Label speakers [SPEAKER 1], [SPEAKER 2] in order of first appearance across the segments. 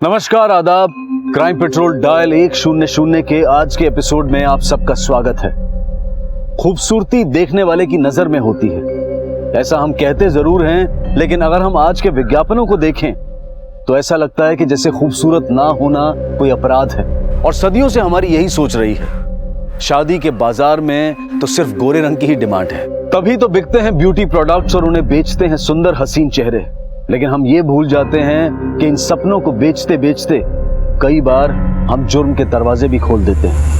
[SPEAKER 1] नमस्कार, आदाब। Crime petrol dial 100 के आज के एपिसोड में आप सबका स्वागत है। खूबसूरती देखने वाले की नजर में होती है, ऐसा हम कहते जरूर हैं, लेकिन अगर हम आज के विज्ञापनों को देखें तो ऐसा लगता है कि जैसे खूबसूरत ना होना कोई अपराध है। और सदियों से हमारी यही सोच रही है। शादी के बाजार में तो सिर्फ गोरे रंग की ही डिमांड है, तभी तो बिकते हैं ब्यूटी प्रोडक्ट्स और उन्हें बेचते हैं सुंदर हसीन चेहरे। लेकिन हम ये भूल जाते हैं कि इन सपनों को बेचते बेचते कई बार हम जुर्म के दरवाजे भी खोल देते हैं।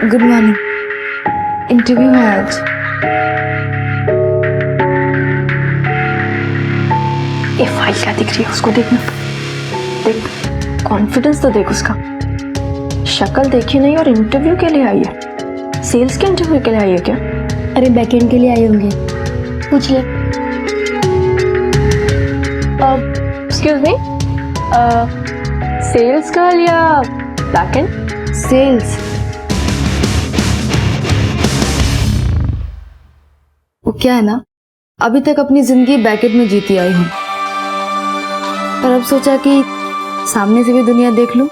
[SPEAKER 2] Good morning. इंटरव्यू है आज। ये फाइल क्या दिख रही है, उसको देखना। देख, कॉन्फिडेंस तो देख उसका। शक्ल देखी नहीं और इंटरव्यू के लिए आई है। सेल्स के इंटरव्यू के लिए आई है क्या?
[SPEAKER 3] अरे बैकएंड के लिए आए होंगे, पूछ ले।
[SPEAKER 2] एक्सक्यूज मी, सेल्स गर्ल या बैकएंड?
[SPEAKER 3] सेल्स। वो क्या है ना, अभी तक अपनी जिंदगी बैकेट में जीती आई हूँ, पर अब सोचा कि सामने से भी दुनिया देख लूं।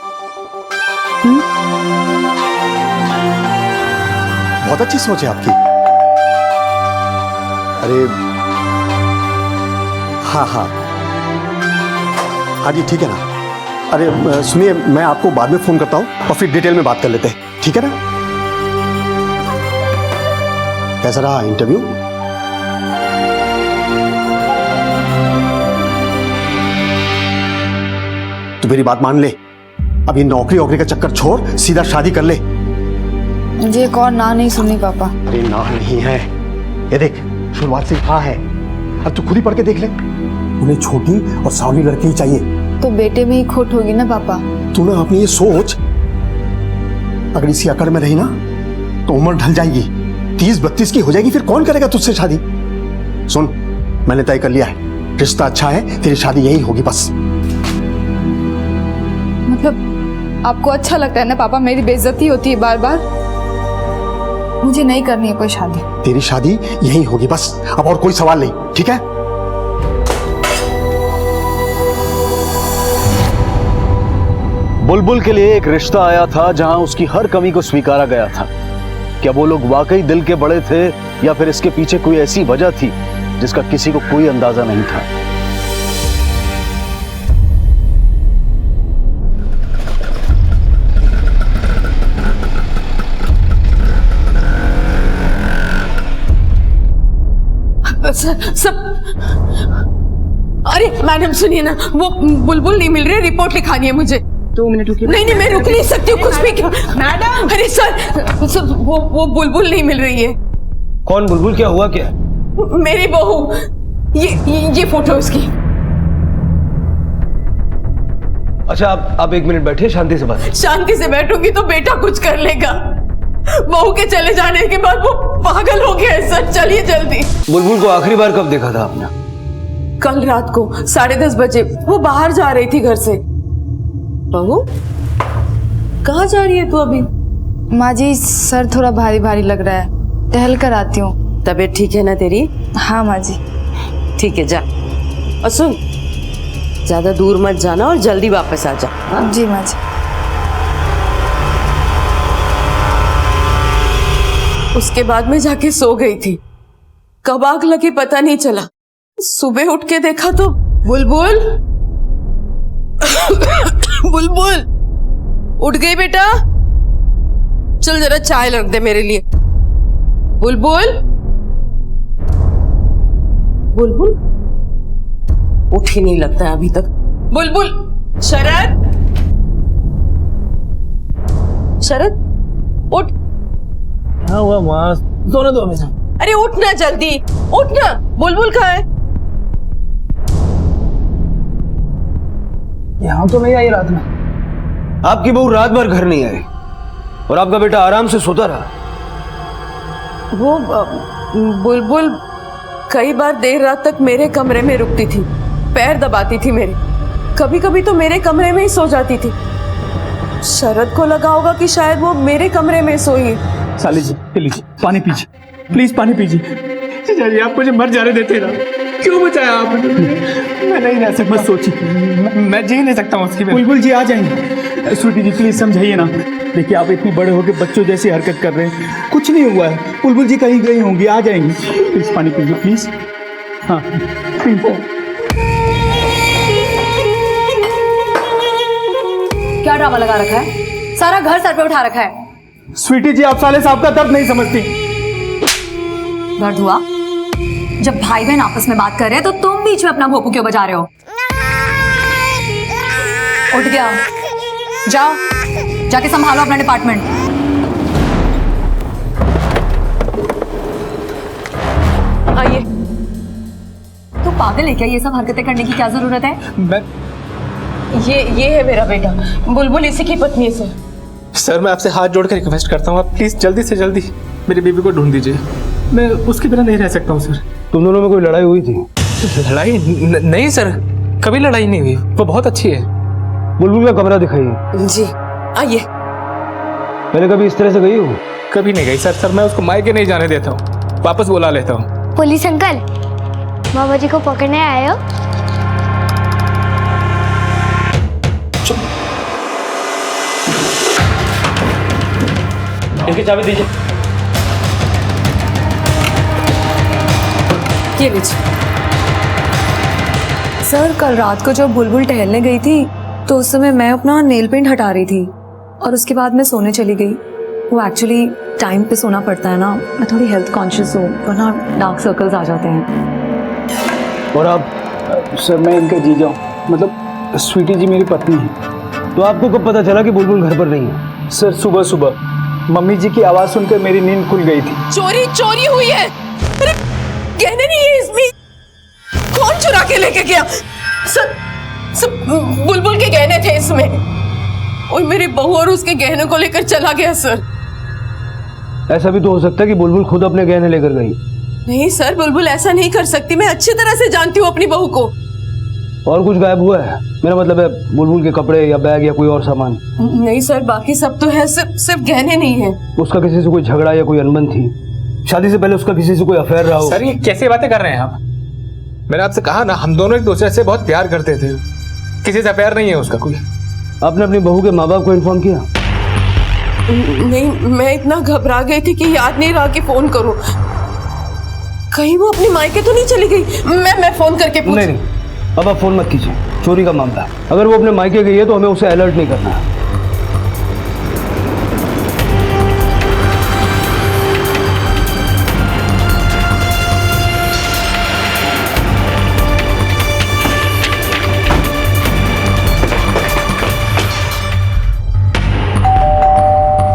[SPEAKER 4] बहुत अच्छी सोच है आपकी। अरे हाँ हाँ हाँ जी, ठीक है ना। अरे सुनिए, मैं आपको बाद में फोन करता हूँ और फिर डिटेल में बात कर लेते हैं, ठीक है ना? कैसा रहा इंटरव्यू? तो मेरी बात मान ले, अब ये नौकरी वोकरी का चक्कर छोड़, सीधा शादी कर ले।
[SPEAKER 3] मुझे एक और ना नहीं सुननी पापा।
[SPEAKER 4] अरे ना नहीं है, ये देख शुरुआत से हाँ है। अब तू खुद ही पढ़ के देख ले। उन्हें छोटी और सावली लड़की ही चाहिए।
[SPEAKER 3] तो बेटे में ही खोट होगी ना पापा।
[SPEAKER 4] तू ना अपनी ये सोच, अगर इसी अकड़ में रही ना तो उम्र ढल जाएगी, 30-32 की हो जाएगी, फिर कौन करेगा तुझसे शादी? सुन, मैंने तय कर लिया है, रिश्ता अच्छा है, तेरी शादी यही होगी बस।
[SPEAKER 3] मतलब आपको अच्छा लगता है ना पापा, मेरी बेइज्जती होती है बार बार? मुझे नहीं करनी है कोई शादी।
[SPEAKER 4] तेरी शादी यही होगी बस, अब और कोई सवाल नहीं, ठीक है?
[SPEAKER 1] बुलबुल के लिए एक रिश्ता आया था जहां उसकी हर कमी को स्वीकारा गया था। क्या वो लोग वाकई दिल के बड़े थे या फिर इसके पीछे कोई ऐसी वजह थी जिसका किसी को कोई अंदाजा नहीं था?
[SPEAKER 5] सब अरे मैडम सुनिए ना, वो बुलबुल नहीं मिल रही, रिपोर्ट लिखानी है मुझे।
[SPEAKER 6] 2 मिनट रुकिए।
[SPEAKER 5] नहीं मैं रुक नहीं सकती हूँ, कुछ भी क्या मैडम। अरे सर, वो बुलबुल नहीं मिल रही है।
[SPEAKER 6] कौन बुलबुल? क्या हुआ क्या?
[SPEAKER 5] मेरी बहू, ये फोटो उसकी।
[SPEAKER 6] अच्छा आप 1 मिनट बैठिए, शांति से बात।
[SPEAKER 5] शांति से बैठूंगी तो बेटा कुछ कर लेगा। बहू के चले जाने के बाद वो पागल हो गया है सर। चलिए जल्दी।
[SPEAKER 6] बुलबुल को आखिरी बार कब देखा था आपने?
[SPEAKER 5] कल रात को 10:30 बजे वो बाहर जा रही थी घर से। बहू कहाँ जा रही है तू अभी?
[SPEAKER 3] माँ जी, सर थोड़ा भारी भारी लग रहा है, टहल कर आती हूँ।
[SPEAKER 5] तबीयत ठीक है ना तेरी?
[SPEAKER 3] हाँ माँ जी।
[SPEAKER 5] ठीक है, जा। और सुन, ज्यादा दूर मत जाना और जल्दी वापस आ जा। हाँ?
[SPEAKER 3] जी माँ जी।
[SPEAKER 5] उसके बाद में जाके सो गई थी, कब आग लगी पता नहीं चला। सुबह उठ के देखा तो बुलबुल बुलबुल उठ गई। बेटा चल जरा चाय रख दे मेरे लिए। बुलबुल बुलबुल उठ ही नहीं लगता है अभी तक। बुलबुल, शरद उठ।
[SPEAKER 6] क्या हुआ माँ? सोने दो हमें।
[SPEAKER 5] अरे उठ ना, जल्दी उठ ना। बुलबुल कहाँ है?
[SPEAKER 6] तो नहीं आई रात में। आपकी बहू रात भर घर नहीं आई और आपका बेटा आराम से सोता रहा।
[SPEAKER 5] वो बुलबुल कई बार देर रात तक मेरे कमरे में रुकती थी, पैर दबाती थी मेरे, कभी कभी तो मेरे कमरे में ही सो जाती थी। शरद को लगा होगा कि शायद वो मेरे कमरे में सोई है।
[SPEAKER 7] साली जी प्लीज पानी पीजिए, प्लीज पानी पीजिए। जीजा जी आप मुझे मर जाने देते ना, क्यों बचाया आपने? मैं नहीं रह सकता, मत सोचिए, मैं जी नहीं सकता उसकी। बुलबुल जी आ जाएंगे। स्वीटी जी प्लीज समझाइए ना, देखिए आप इतनी बड़े होकर बच्चों जैसी हरकत कर रहे हैं, कुछ नहीं हुआ है। बुलबुल जी कहीं गई होंगी, आ जाएंगी। प्लीज पानी पीजिए प्लीज। हाँ प्लीज।
[SPEAKER 3] क्या ड्रामा लगा रखा है? सारा घर सर पे उठा रखा है।
[SPEAKER 7] स्वीटी जी आप साले साहब का दर्द नहीं समझती।
[SPEAKER 3] दर्द हुआ जब भाई बहन आपस में बात कर रहे हैं तो तुम बीच में अपना भोंपू क्यों बजा रहे हो? उठ गया, जाओ जाके संभालो अपना डिपार्टमेंट।
[SPEAKER 5] आइए।
[SPEAKER 3] तो पागल है क्या? ये सब हरकतें करने की क्या जरूरत है?
[SPEAKER 7] मैं
[SPEAKER 5] ये है मेरा बेटा बुलबुल, इसी की पत्नी है सर।
[SPEAKER 7] सर मैं आपसे हाथ जोड़कर रिक्वेस्ट करता हूँ, आप प्लीज जल्दी से जल्दी मेरी बेबी को ढूंढ दीजिए। मैं उसके बिना नहीं रह सकता हूँ सर।
[SPEAKER 6] तुम दोनों में कोई लड़ाई हुई थी?
[SPEAKER 7] लड़ाई नहीं सर, कभी लड़ाई नहीं हुई, वो बहुत अच्छी है।
[SPEAKER 6] बुलबुल का कमरा दिखाइए।
[SPEAKER 5] जी आइए।
[SPEAKER 6] पहले कभी इस तरह से गई हो?
[SPEAKER 7] कभी नहीं गई सर। सर मैं उसको मायके नहीं जाने देता हूँ, वापस बुला लेता हूँ।
[SPEAKER 8] पुलिस अंकल, मामा जी को पकड़ने आए हो?
[SPEAKER 7] इनकी चाबी दीजिए।
[SPEAKER 5] ये लीजिए।
[SPEAKER 3] सर कल रात को जब बुलबुल टहलने गई थी तो उस समय मैं अपना नेल पेंट हटा रही थी और उसके बाद मैं सोने चली गई। वो एक्चुअली टाइम पे सोना पड़ता है ना, मैं थोड़ी हेल्थ कॉन्शियस हूँ, वरना डार्क सर्कल्स आ जाते हैं।
[SPEAKER 6] और आप?
[SPEAKER 7] सर मैं इनका जीजा हूँ, मतलब स्वीटी जी मेरी पत्नी है।
[SPEAKER 6] तो आपको कब पता चला कि बुलबुल घर पर नहीं है?
[SPEAKER 7] सर सुबह सुबह मम्मी जी की आवाज़ सुनकर मेरी नींद खुल गई थी।
[SPEAKER 5] चोरी हुई है। अरे गहने नहीं है इसमें, कौन चुरा के लेके गया? सब बुलबुल के गहने थे इसमें, और मेरी बहू और उसके गहनों को लेकर चला गया सर।
[SPEAKER 6] ऐसा भी तो हो सकता है कि बुलबुल खुद अपने गहने लेकर गई।
[SPEAKER 5] नहीं सर, बुलबुल ऐसा नहीं कर सकती, मैं अच्छी तरह से जानती हूँ अपनी बहू को।
[SPEAKER 6] और कुछ गायब हुआ है? मेरा मतलब है बुलबुल के कपड़े या बैग या कोई और सामान।
[SPEAKER 5] नहीं सर, बाकी सब तो है, सिर्फ गहने नहीं है।
[SPEAKER 6] उसका किसी से कोई झगड़ा या कोई अनबन थी? शादी से पहले उसका किसी से कोई अफेयर रहा हो?
[SPEAKER 7] सर ये कैसी बातें कर रहे हैं आप? मैंने आपसे कहा ना, हम दोनों एक दूसरे से बहुत प्यार करते थे, किसी से अफेयर नहीं है उसका कोई।
[SPEAKER 6] आपने अपनी बहू के माँ बाप को इन्फॉर्म किया?
[SPEAKER 5] नहीं, मैं इतना घबरा गई थी कि याद नहीं रहा कि फोन करूं। कहीं वो अपनी मायके तो नहीं चली गई? मैं फोन करके पूछ।
[SPEAKER 6] नहीं, अब आप फोन मत कीजिए, चोरी का मामला है। अगर वो अपने मायके गई है तो हमें उसे अलर्ट नहीं करना है।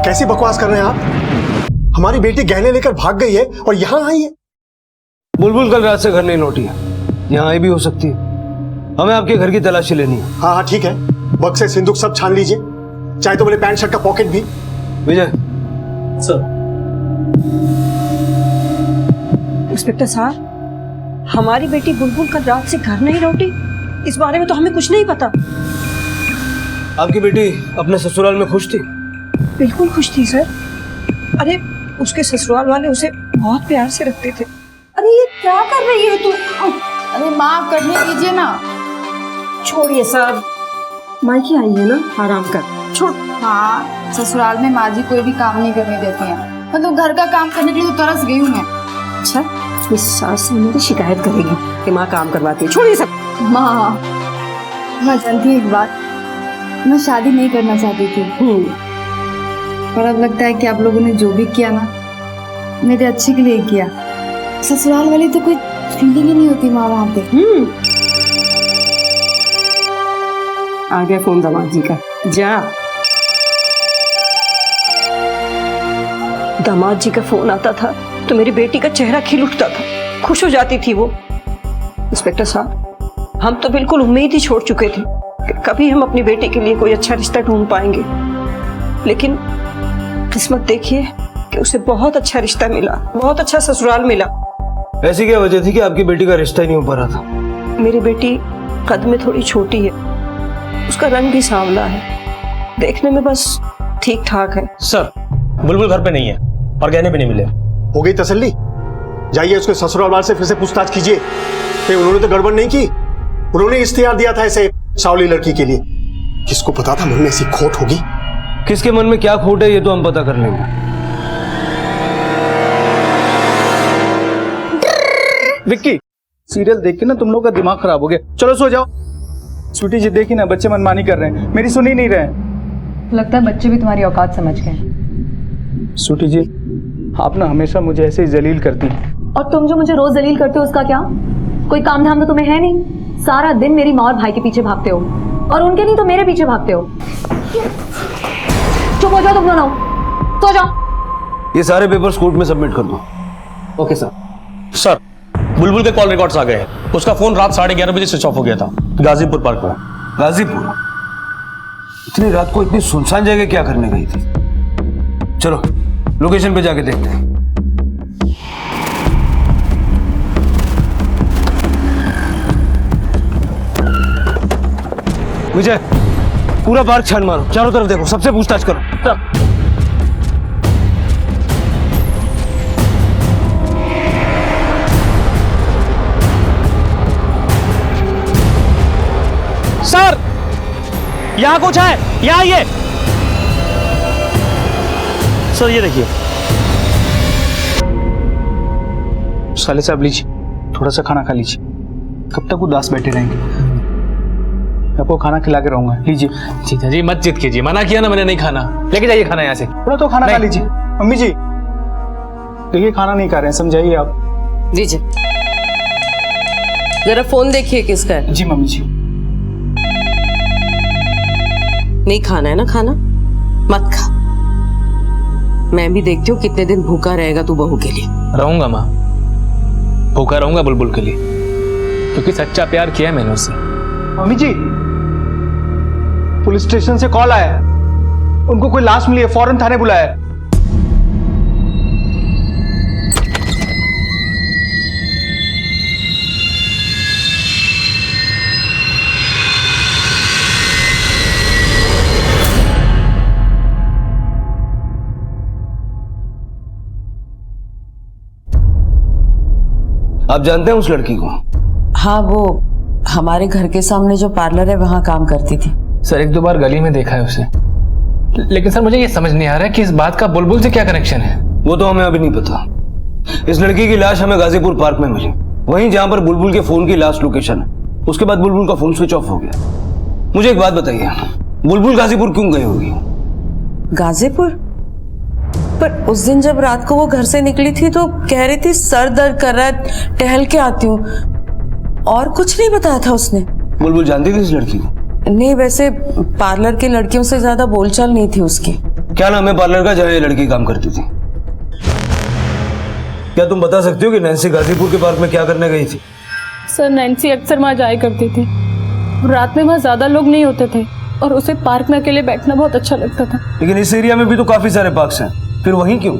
[SPEAKER 4] कैसी बकवास कर रहे हैं आप? हमारी बेटी गहने लेकर भाग गई है और यहाँ आई है।
[SPEAKER 6] बुलबुल कल रात से घर नहीं लौटी है, यहाँ आई भी हो सकती है। हमें आपके घर की तलाशी लेनी है।
[SPEAKER 4] हाँ हाँ ठीक है, बक्से सिंदूक सब छान लीजिए, चाहे तो मेरे पैंट शर्ट का पॉकेट भी।
[SPEAKER 6] विजय।
[SPEAKER 7] सर।
[SPEAKER 9] इंस्पेक्टर साहब, हमारी बेटी बुलबुल कल रात से घर नहीं लौटी, इस बारे में तो हमें कुछ नहीं पता।
[SPEAKER 6] आपकी बेटी अपने ससुराल में खुश थी?
[SPEAKER 9] बिल्कुल खुश थी सर। अरे उसके ससुराल वाले उसे बहुत प्यार से रखते थे। अरे ये क्या कर रही है तू?
[SPEAKER 3] अरे माँ करने दीजिए ना।
[SPEAKER 9] छोड़िए सर, मायके आई है ना, आराम कर, छोड़।
[SPEAKER 3] हाँ, ससुराल में माँ जी कोई भी काम नहीं करने देती हैं, मतलब घर का काम करने के लिए तो तरस गई हूँ मैं।
[SPEAKER 9] अच्छा, इस सास से मेरी शिकायत करेगी कि माँ काम करवाती है। छोड़िए सब।
[SPEAKER 3] माँ, मैं जानती हूँ एक बात, मैं शादी नहीं करना चाहती थी, पर अब लगता है कि आप लोगों ने जो भी किया ना, मेरे अच्छे के लिए किया। ससुराल वाली तो कोई फीलिंग ही नहीं होती माँ वहाँ पे।
[SPEAKER 9] आ गया फोन दामाद जी का, जा। दामाद जी का फोन आता था तो मेरी बेटी का चेहरा खिल उठता था, खुश हो जाती थी वो। इंस्पेक्टर साहब, हम तो बिल्कुल उम्मीद ही छोड़ चुके थे कि कभी हम अपनी बेटी के लिए कोई अच्छा रिश्ता ढूंढ पाएंगे, लेकिन किस्मत देखिए कि उसे बहुत अच्छा रिश्ता मिला, बहुत अच्छा ससुराल मिला।
[SPEAKER 6] ऐसी क्या वजह थी कि आपकी बेटी का रिश्ता ही नहीं हो पा रहा था?
[SPEAKER 9] मेरी बेटी कद में थोड़ी छोटी है, उसका रंग भी सांवला है, देखने में बस ठीक ठाक है।
[SPEAKER 10] सर, बुलबुल घर पे नहीं है और गहने भी नहीं मिले।
[SPEAKER 4] हो गई तसल्ली? जाइए उसके ससुराल वाले से फिर से पूछताछ कीजिए कि उन्होंने तो गड़बड़ नहीं की, उन्होंने इख्तियार दिया था ऐसे सावली लड़की के लिए। किसको पता था मन में ऐसी खोट होगी?
[SPEAKER 6] किसके मन में क्या खोट है ये तो हम पता कर लेंगे।
[SPEAKER 7] विक्की, सीरियल देख के ना तुम लोग का दिमाग खराब हो गया। चलो सो जाओ। स्वीटी जी देखी ना, बच्चे मनमानी कर रहे हैं, मेरी सुन ही नहीं रहे।
[SPEAKER 3] लगता है बच्चे भी तुम्हारी औकात समझ गए।
[SPEAKER 7] स्वीटी जी, आप ना हमेशा मुझे ऐसे ही जलील करती हैं।
[SPEAKER 11] और तुम जो मुझे रोज जलील करते हो उसका क्या? कोई काम धाम तो तुम्हें है नहीं, सारा दिन मेरी माँ और भाई के पीछे भागते हो, और उनके नहीं तो मेरे पीछे भागते हो। चुप हो जाओ तुम दोनों, सो जाओ।
[SPEAKER 6] ये सारे पेपर्स कोर्ट में सबमिट कर दो।
[SPEAKER 7] Okay sir.
[SPEAKER 10] सर, बुलबुल के कॉल रिकॉर्ड्स आ गए हैं। उसका फोन रात 11:30 बजे स्विच ऑफ हो गया था, गाजीपुर पार्क में।
[SPEAKER 6] गाजीपुर? इतनी रात को इतनी सुनसान जगह क्या करने गई थी? चलो लोकेशन पे जाके देखते हैं। विजय, पूरा पार्क छान मारो, चारों तरफ देखो, सबसे पूछताछ करो।
[SPEAKER 10] सर, यहाँ कुछ है, यहाँ आइए। सर ये देखिए।
[SPEAKER 7] साले साहब लीजिए, थोड़ा सा खाना खा लीजिए। कब तक उदास बैठे रहेंगे? आपको खाना खिला के रहूंगा, लीजिए।
[SPEAKER 10] जीजा जी मत जिद कीजिए, मना किया ना मैंने नहीं खाना। लेके जाइए खाना यहाँ से।
[SPEAKER 7] थोड़ा तो खाना खा लीजिए। मम्मी जी देखिए, खाना नहीं खा रहे हैं, समझाइए आप।
[SPEAKER 5] दीजिए, जरा फोन देखिए किसका है।
[SPEAKER 7] जी मम्मी जी।
[SPEAKER 5] नहीं खाना है ना खाना, मत खा। मैं भी देखती हूँ कितने दिन भूखा रहेगा तू बहू के लिए।
[SPEAKER 10] रहूंगा माँ, भूखा रहूंगा बुलबुल के लिए, क्योंकि सच्चा प्यार किया है मैंने उससे।
[SPEAKER 7] मम्मी जी, पुलिस स्टेशन से कॉल आया है, उनको कोई लाश मिली है, फौरन थाने बुलाया है।
[SPEAKER 6] आप जानते हैं उस लड़की को?
[SPEAKER 5] हाँ, वो हमारे घर के सामने जो पार्लर है वहां काम करती थी।
[SPEAKER 10] सर, 1-2 बार गली में देखा है उसे, लेकिन सर मुझे ये समझ नहीं आ रहा है कि इस बात का बुलबुल से क्या कनेक्शन है।
[SPEAKER 6] वो तो हमें अभी नहीं पता। इस लड़की की लाश हमें गाजीपुर पार्क में मिली, वहीं जहां पर बुलबुल के फोन की लास्ट लोकेशन है। उसके बाद बुलबुल का फोन स्विच ऑफ हो गया। मुझे एक बात बताइए, बुलबुल गाजीपुर क्यों गई होगी?
[SPEAKER 5] गाजीपुर? पर उस दिन जब रात को वो घर से निकली थी तो कह रही थी सर दर्द कर रहा है, टहल के आती हूँ, और कुछ नहीं बताया था उसने।
[SPEAKER 6] बुलबुल जानती थी इस लड़की को?
[SPEAKER 5] नहीं, वैसे पार्लर की लड़कियों से ज्यादा बोलचाल नहीं थी उसकी।
[SPEAKER 6] क्या नाम है पार्लर का जहाँ ये लड़की काम करती थी? क्या तुम बता सकती हो कि नैन्सी गाजीपुर के पार्क में क्या करने गई थी?
[SPEAKER 2] सर, नैन्सी अक्सर वहाँ जाया करती थी, रात में वहाँ ज्यादा लोग नहीं होते थे और उसे पार्क में अकेले बैठना बहुत अच्छा लगता था।
[SPEAKER 6] लेकिन इस एरिया में भी तो काफी सारे पार्क्स हैं, फिर वहीं क्यों?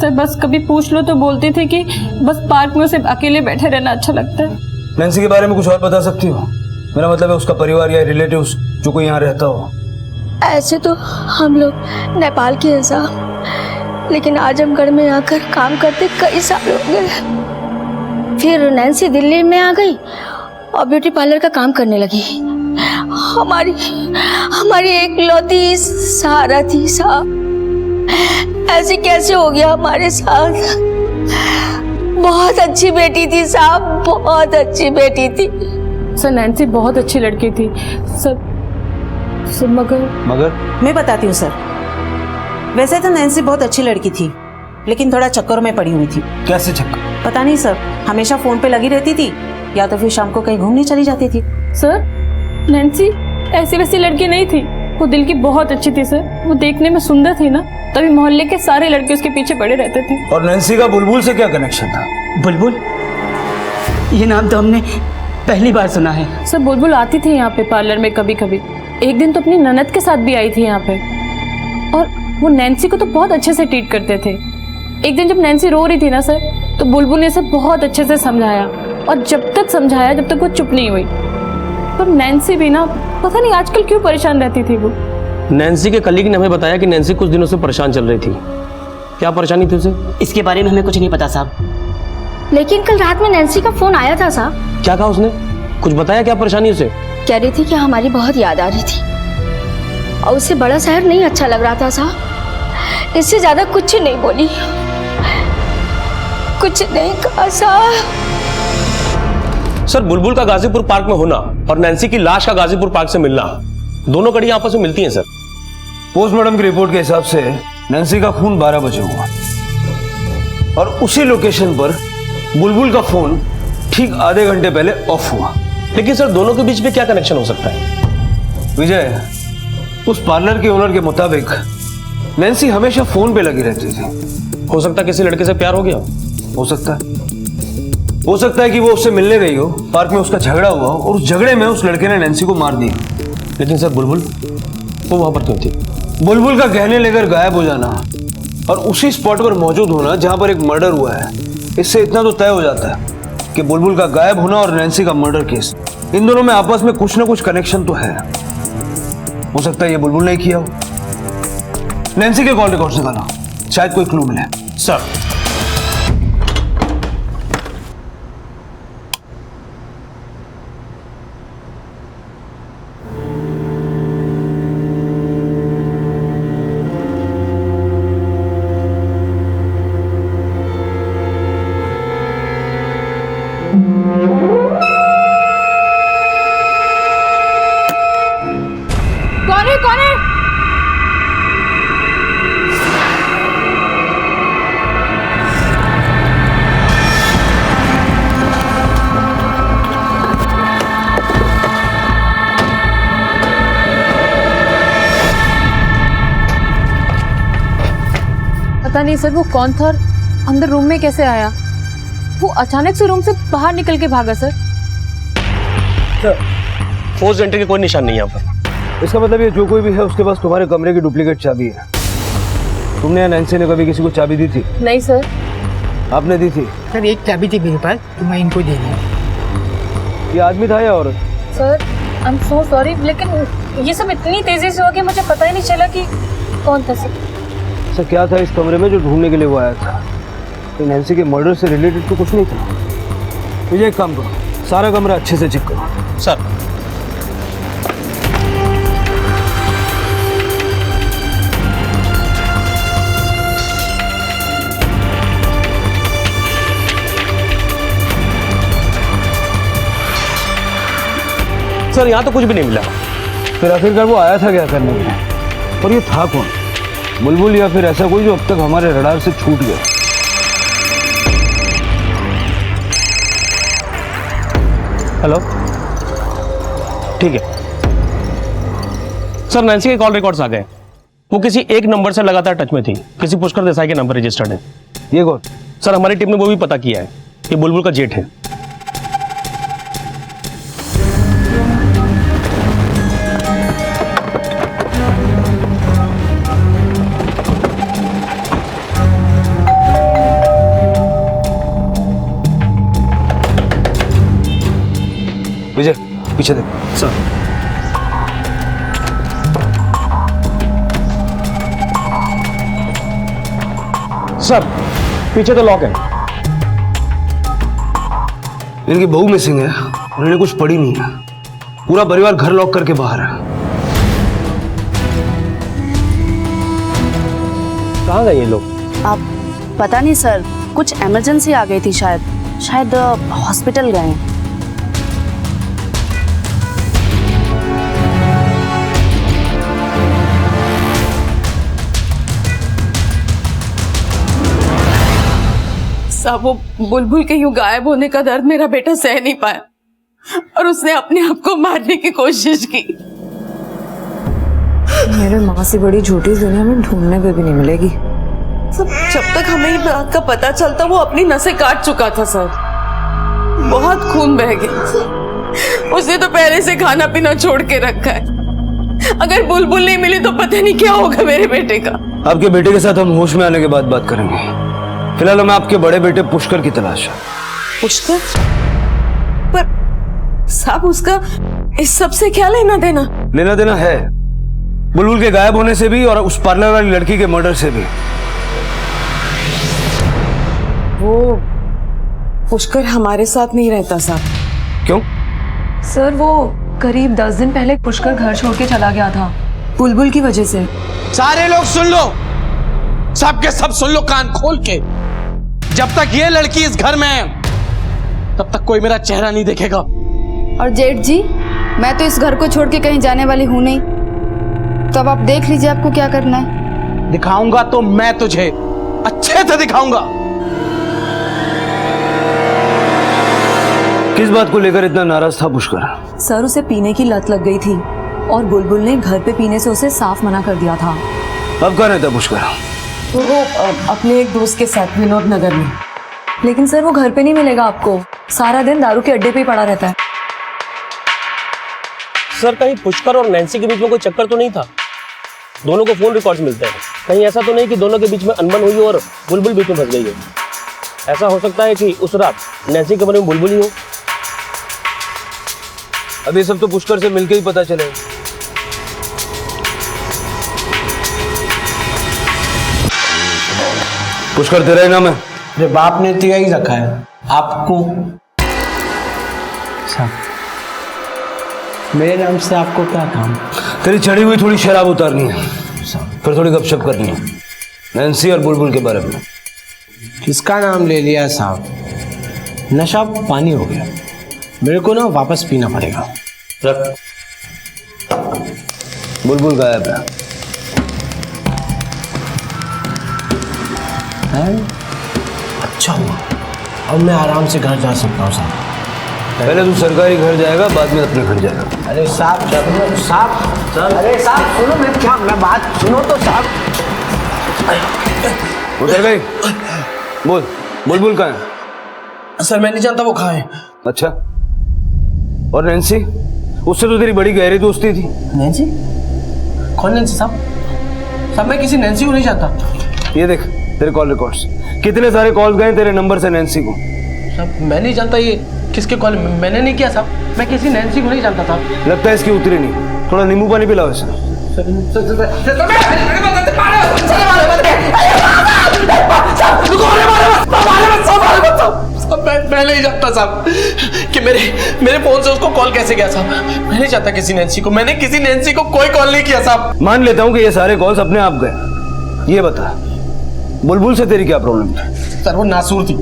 [SPEAKER 2] सर, बस कभी पूछ लो तो बोलती थी कि बस पार्क में उसे अकेले बैठे रहना अच्छा लगता है।
[SPEAKER 6] नैन्सी के बारे में कुछ और बता सकती हो? मेरा मतलब है उसका परिवार या रिलेटिव्स जो कोई यहाँ रहता हो।
[SPEAKER 8] ऐसे तो हम लोग नेपाल के हैं साहब, लेकिन आजमगढ़ में आकर काम करते कई साल हो गए। फिर नैन्सी दिल्ली में आ गई और ब्यूटी पार्लर का काम करने लगी। हमारी एक लौती सहारा थी साहब, ऐसे कैसे हो गया हमारे साथ? बहुत अच्छी बेटी थी साहब, बहुत अच्छी बेटी थी।
[SPEAKER 2] सर, नैन्सी बहुत अच्छी लड़की थी सर,
[SPEAKER 6] मगर
[SPEAKER 12] मैं बताती हूँ सर। वैसे तो नैन्सी बहुत अच्छी लड़की थी, लेकिन थोड़ा चक्करों में पड़ी हुई थी।
[SPEAKER 6] कैसे चक्कर?
[SPEAKER 12] पता नहीं सर, हमेशा फोन पे लगी रहती थी, या तो फिर शाम को कहीं घूमने चली जाती थी।
[SPEAKER 2] सर, नैन्सी ऐसी वैसी लड़की नहीं थी, वो दिल की बहुत अच्छी थी सर। वो देखने में सुंदर थी ना, तभी मोहल्ले के सारे लड़के उसके पीछे पड़े रहते थे।
[SPEAKER 6] और नैन्सी का बुलबुल से क्या कनेक्शन था?
[SPEAKER 13] बुलबुल, ये नाम तो हमने
[SPEAKER 7] पहली बार सुना है।
[SPEAKER 5] सर बुलबुल आती थी यहाँ पे पार्लर में कभी कभी, एक दिन तो अपनी ननद के साथ भी आई थी यहाँ पे, और वो नैन्सी को तो बहुत अच्छे से ट्रीट करते थे। एक दिन जब नैन्सी रो रही थी ना सर, तो बुलबुल ने सब बहुत अच्छे से समझाया, और जब तक समझाया जब तक वो चुप नहीं हुई। पर नैन्सी भी ना पता नहीं आजकल क्यों परेशान रहती थी वो।
[SPEAKER 10] नैन्सी के कलीग ने हमें बताया कि नैन्सी कुछ दिनों से परेशान चल रही थी। क्या परेशानी थी उसे?
[SPEAKER 7] इसके बारे में हमें कुछ नहीं पता साहब।
[SPEAKER 8] लेकिन कल रात में नैन्सी का फोन आया था साहब।
[SPEAKER 10] क्या कहा उसने? कुछ बताया क्या परेशानी उसे?
[SPEAKER 8] कह रही थी कि हमारी बहुत याद आ रही थी और उसे बड़ा शहर नहीं अच्छा लग रहा था साहब। इससे ज्यादा कुछ नहीं बोली, कुछ नहीं कहा साहब।
[SPEAKER 10] सर बुलबुल का गाजीपुर पार्क में होना और नैन्सी की लाश का गाजीपुर पार्क से मिलना, दोनों कड़ी आपस में मिलती हैं सर।
[SPEAKER 6] पोस्टमार्टम की रिपोर्ट के हिसाब से नैन्सी का खून 12 बजे हुआ और उसी लोकेशन पर बुलबुल का फोन ठीक आधे घंटे पहले ऑफ हुआ।
[SPEAKER 10] लेकिन सर दोनों के बीच में क्या कनेक्शन हो सकता है?
[SPEAKER 6] विजय, उस पार्लर के ओनर के मुताबिक नैन्सी हमेशा फोन पे लगी रहती थी।
[SPEAKER 10] हो सकता है किसी लड़के से प्यार हो गया
[SPEAKER 6] हो सकता है कि वो उससे मिलने गई हो, पार्क में उसका झगड़ा हुआ हो और उस झगड़े में उस लड़के ने नैन्सी को मार दिया।
[SPEAKER 10] लेकिन सर बुलबुल वो वहां पर क्यों थी?
[SPEAKER 6] बुलबुल का गहने लेकर गायब हो जाना और उसी स्पॉट पर मौजूद होना जहां पर एक मर्डर हुआ है, इससे इतना तो तय हो जाता है कि बुलबुल का गायब होना और नैन्सी का मर्डर केस, इन दोनों में आपस में कुछ ना कुछ कनेक्शन तो है। हो सकता है ये बुलबुल ने किया हो। नैन्सी के कॉल रिकॉर्ड निकालो, शायद कोई क्लू मिले।
[SPEAKER 10] सर
[SPEAKER 5] कौन है? पता नहीं सर वो कौन था और अंदर रूम में कैसे आया। वो अचानक से रूम से बाहर निकल के भागा सर।
[SPEAKER 10] फोर्स एंट्री के कोई निशान नहीं है यहाँ पर।
[SPEAKER 6] इसका मतलब ये जो कोई भी है उसके पास तुम्हारे कमरे की डुप्लीकेट चाबी है। तुमने या नैन्सी ने कभी किसी को चाबी दी थी?
[SPEAKER 5] नहीं सर।
[SPEAKER 6] आपने दी थी?
[SPEAKER 7] सर एक चाबी थी मेरे पास, तो मैं इनको दे दिया।
[SPEAKER 6] ये आदमी था या औरत?
[SPEAKER 5] Sir I am so sorry, लेकिन ये सब इतनी तेजी से हो गया मुझे पता ही नहीं चला कि कौन था सर।
[SPEAKER 6] सर क्या था इस कमरे में जो ढूंढने के लिए वो आया था? तो नैन्सी के मर्डर से रिलेटेड तो कुछ नहीं था। मुझे एक काम करो, सारा कमरा अच्छे से चेक करो।
[SPEAKER 10] सर सर यहाँ तो कुछ भी नहीं मिला।
[SPEAKER 6] फिर आखिरकार वो आया था क्या करने के लिए? और ये था कौन? बुलबुल या फिर ऐसा कोई जो अब तक हमारे रडार से छूट गया?
[SPEAKER 10] हेलो, ठीक है सर। नैन्सी के कॉल रिकॉर्ड्स आ गए। वो किसी एक नंबर से लगातार टच में थी, किसी पुष्कर देसाई के नंबर रजिस्टर्ड है।
[SPEAKER 6] ये कौन?
[SPEAKER 10] सर हमारी टीम ने वो भी पता किया है, ये बुलबुल का जेठ है।
[SPEAKER 6] विजय पीछे देख।
[SPEAKER 10] सर सर पीछे तो लॉक है।
[SPEAKER 6] इनकी बहू मिसिंग है, उन्होंने कुछ पड़ी नहीं है। पूरा परिवार घर लॉक करके बाहर है।
[SPEAKER 10] कहाँ गए ये लोग?
[SPEAKER 13] आप पता नहीं सर, कुछ इमरजेंसी आ गई थी शायद हॉस्पिटल गए हैं।
[SPEAKER 5] साहब वो बुलबुल के यूं गायब होने का दर्द मेरा बेटा सह नहीं पाया और उसने अपने आप को मारने की कोशिश की।
[SPEAKER 2] मेरे माँ से बड़ी झूठी दुनिया में ढूंढने पे भी नहीं मिलेगी।
[SPEAKER 5] जब तक हमें ये बात का पता चलता वो अपनी नसें काट चुका था सर। बहुत खून बह गया। उसने तो पहले से खाना पीना छोड़ के रखा है। अगर बुलबुल नहीं मिली तो पता नहीं क्या होगा मेरे बेटे का।
[SPEAKER 6] आपके बेटे के साथ हम होश में आने के बाद बात करेंगे। फिलहाल हमें आपके बड़े बेटे पुष्कर की तलाश है।
[SPEAKER 5] पुष्कर? पर साहब उसका इस सब से क्या लेना देना?
[SPEAKER 6] लेना देना है, बुलबुल के गायब होने से भी और उस पार्लर वाली लड़की के मर्डर से भी।
[SPEAKER 5] वो पुष्कर हमारे साथ नहीं रहता साहब।
[SPEAKER 6] क्यों?
[SPEAKER 11] सर वो करीब 10 दिन पहले पुष्कर घर छोड़ के चला गया था, बुलबुल की वजह से।
[SPEAKER 14] सारे लोग सुन लो, सबके सब सुन लो कान खोल के। जब तक ये लड़की इस घर में है तब तक कोई मेरा चेहरा नहीं देखेगा।
[SPEAKER 3] और जेठ जी, मैं तो इस घर को छोड़ के कहीं जाने वाली हूं नहीं, तो अब आप देख लीजिए आपको क्या करना है।
[SPEAKER 14] दिखाऊंगा तो मैं तुझे अच्छे से दिखाऊंगा।
[SPEAKER 6] किस बात को लेकर इतना नाराज था पुष्कर?
[SPEAKER 11] सर उसे पीने की लत लग गई थी और बुलबुल ने घर पे पीने से उसे साफ मना कर दिया था।
[SPEAKER 6] अब कहाँ रहता पुष्कर?
[SPEAKER 5] तो वो अपने एक दोस्त के साथ विनोद नगर में।
[SPEAKER 11] लेकिन सर वो घर पे नहीं मिलेगा आपको, सारा दिन दारू के अड्डे पे ही पड़ा रहता है।
[SPEAKER 10] सर कहीं पुष्कर और नैन्सी के बीच में कोई चक्कर तो नहीं था? दोनों को फोन रिकॉर्ड्स मिलते हैं, कहीं ऐसा तो नहीं कि दोनों के बीच में अनबन हुई और बुलबुल बीच में फंस गई है? ऐसा हो सकता है कि उस रात नैन्सी के बारे में बुलबुल ही हो।
[SPEAKER 6] अब ये सब तो पुष्कर से मिलके ही पता चलेगा। पुष्कर तेरा ही नाम है?
[SPEAKER 14] अरे बाप ने तो यही रखा है आपको। मेरे नाम से आपको क्या काम?
[SPEAKER 6] तेरी चढ़ी हुई थोड़ी शराब उतारनी है, फिर थोड़ी गपशप करनी है नैन्सी और बुलबुल के बारे में।
[SPEAKER 14] किसका नाम ले लिया साहब? नशा पानी हो गया, मेरे को ना वापस पीना पड़ेगा।
[SPEAKER 6] रख। बुलबुल गायब है।
[SPEAKER 14] अच्छा हुआ, अब मैं आराम से घर जा सकता हूँ साहब।
[SPEAKER 6] पहले तू सरकारी घर जाएगा, बाद में अपने घर जाएगा।
[SPEAKER 14] अरे साहब साहब, अरे साहब सुनो, मैं बात सुनो तो साहब।
[SPEAKER 6] उतर गई? बोल, बुलबुल कहाँ है?
[SPEAKER 14] सर मैं नहीं जानता वो कहाँ है।
[SPEAKER 6] अच्छा, और नैन्सी? उससे तो तेरी बड़ी गहरी दोस्ती थी।
[SPEAKER 14] नैन्सी? कौन नैन्सी साहब? साहब मैं किसी नैन्सी को नहीं जानता।
[SPEAKER 6] ये देख तेरे कॉल रिकॉर्ड्स, कितने सारे कॉल गए तेरे नंबर से नैन्सी को।
[SPEAKER 14] साहब मैं नहीं जानता ये किसके कॉल, मैंने नहीं किया साहब, मैं किसी नैन्सी को नहीं जानता साहब।
[SPEAKER 6] लगता है इसकी उतरी नहीं, थोड़ा नींबू पानी पिलाओ इसे।
[SPEAKER 14] मैं नहीं जानता साहब कि मेरे फोन से उसको कॉल कैसे गया साहब। मैं नहीं जानता किसी नैन्सी को, मैंने किसी नैन्सी को कोई कॉल नहीं किया साहब।
[SPEAKER 6] मान लेता हूँ कि ये सारे कॉल्स अपने आप गए। ये बता, बुलबुल से तेरी क्या प्रॉब्लम थी?
[SPEAKER 14] सर वो नासूर थी,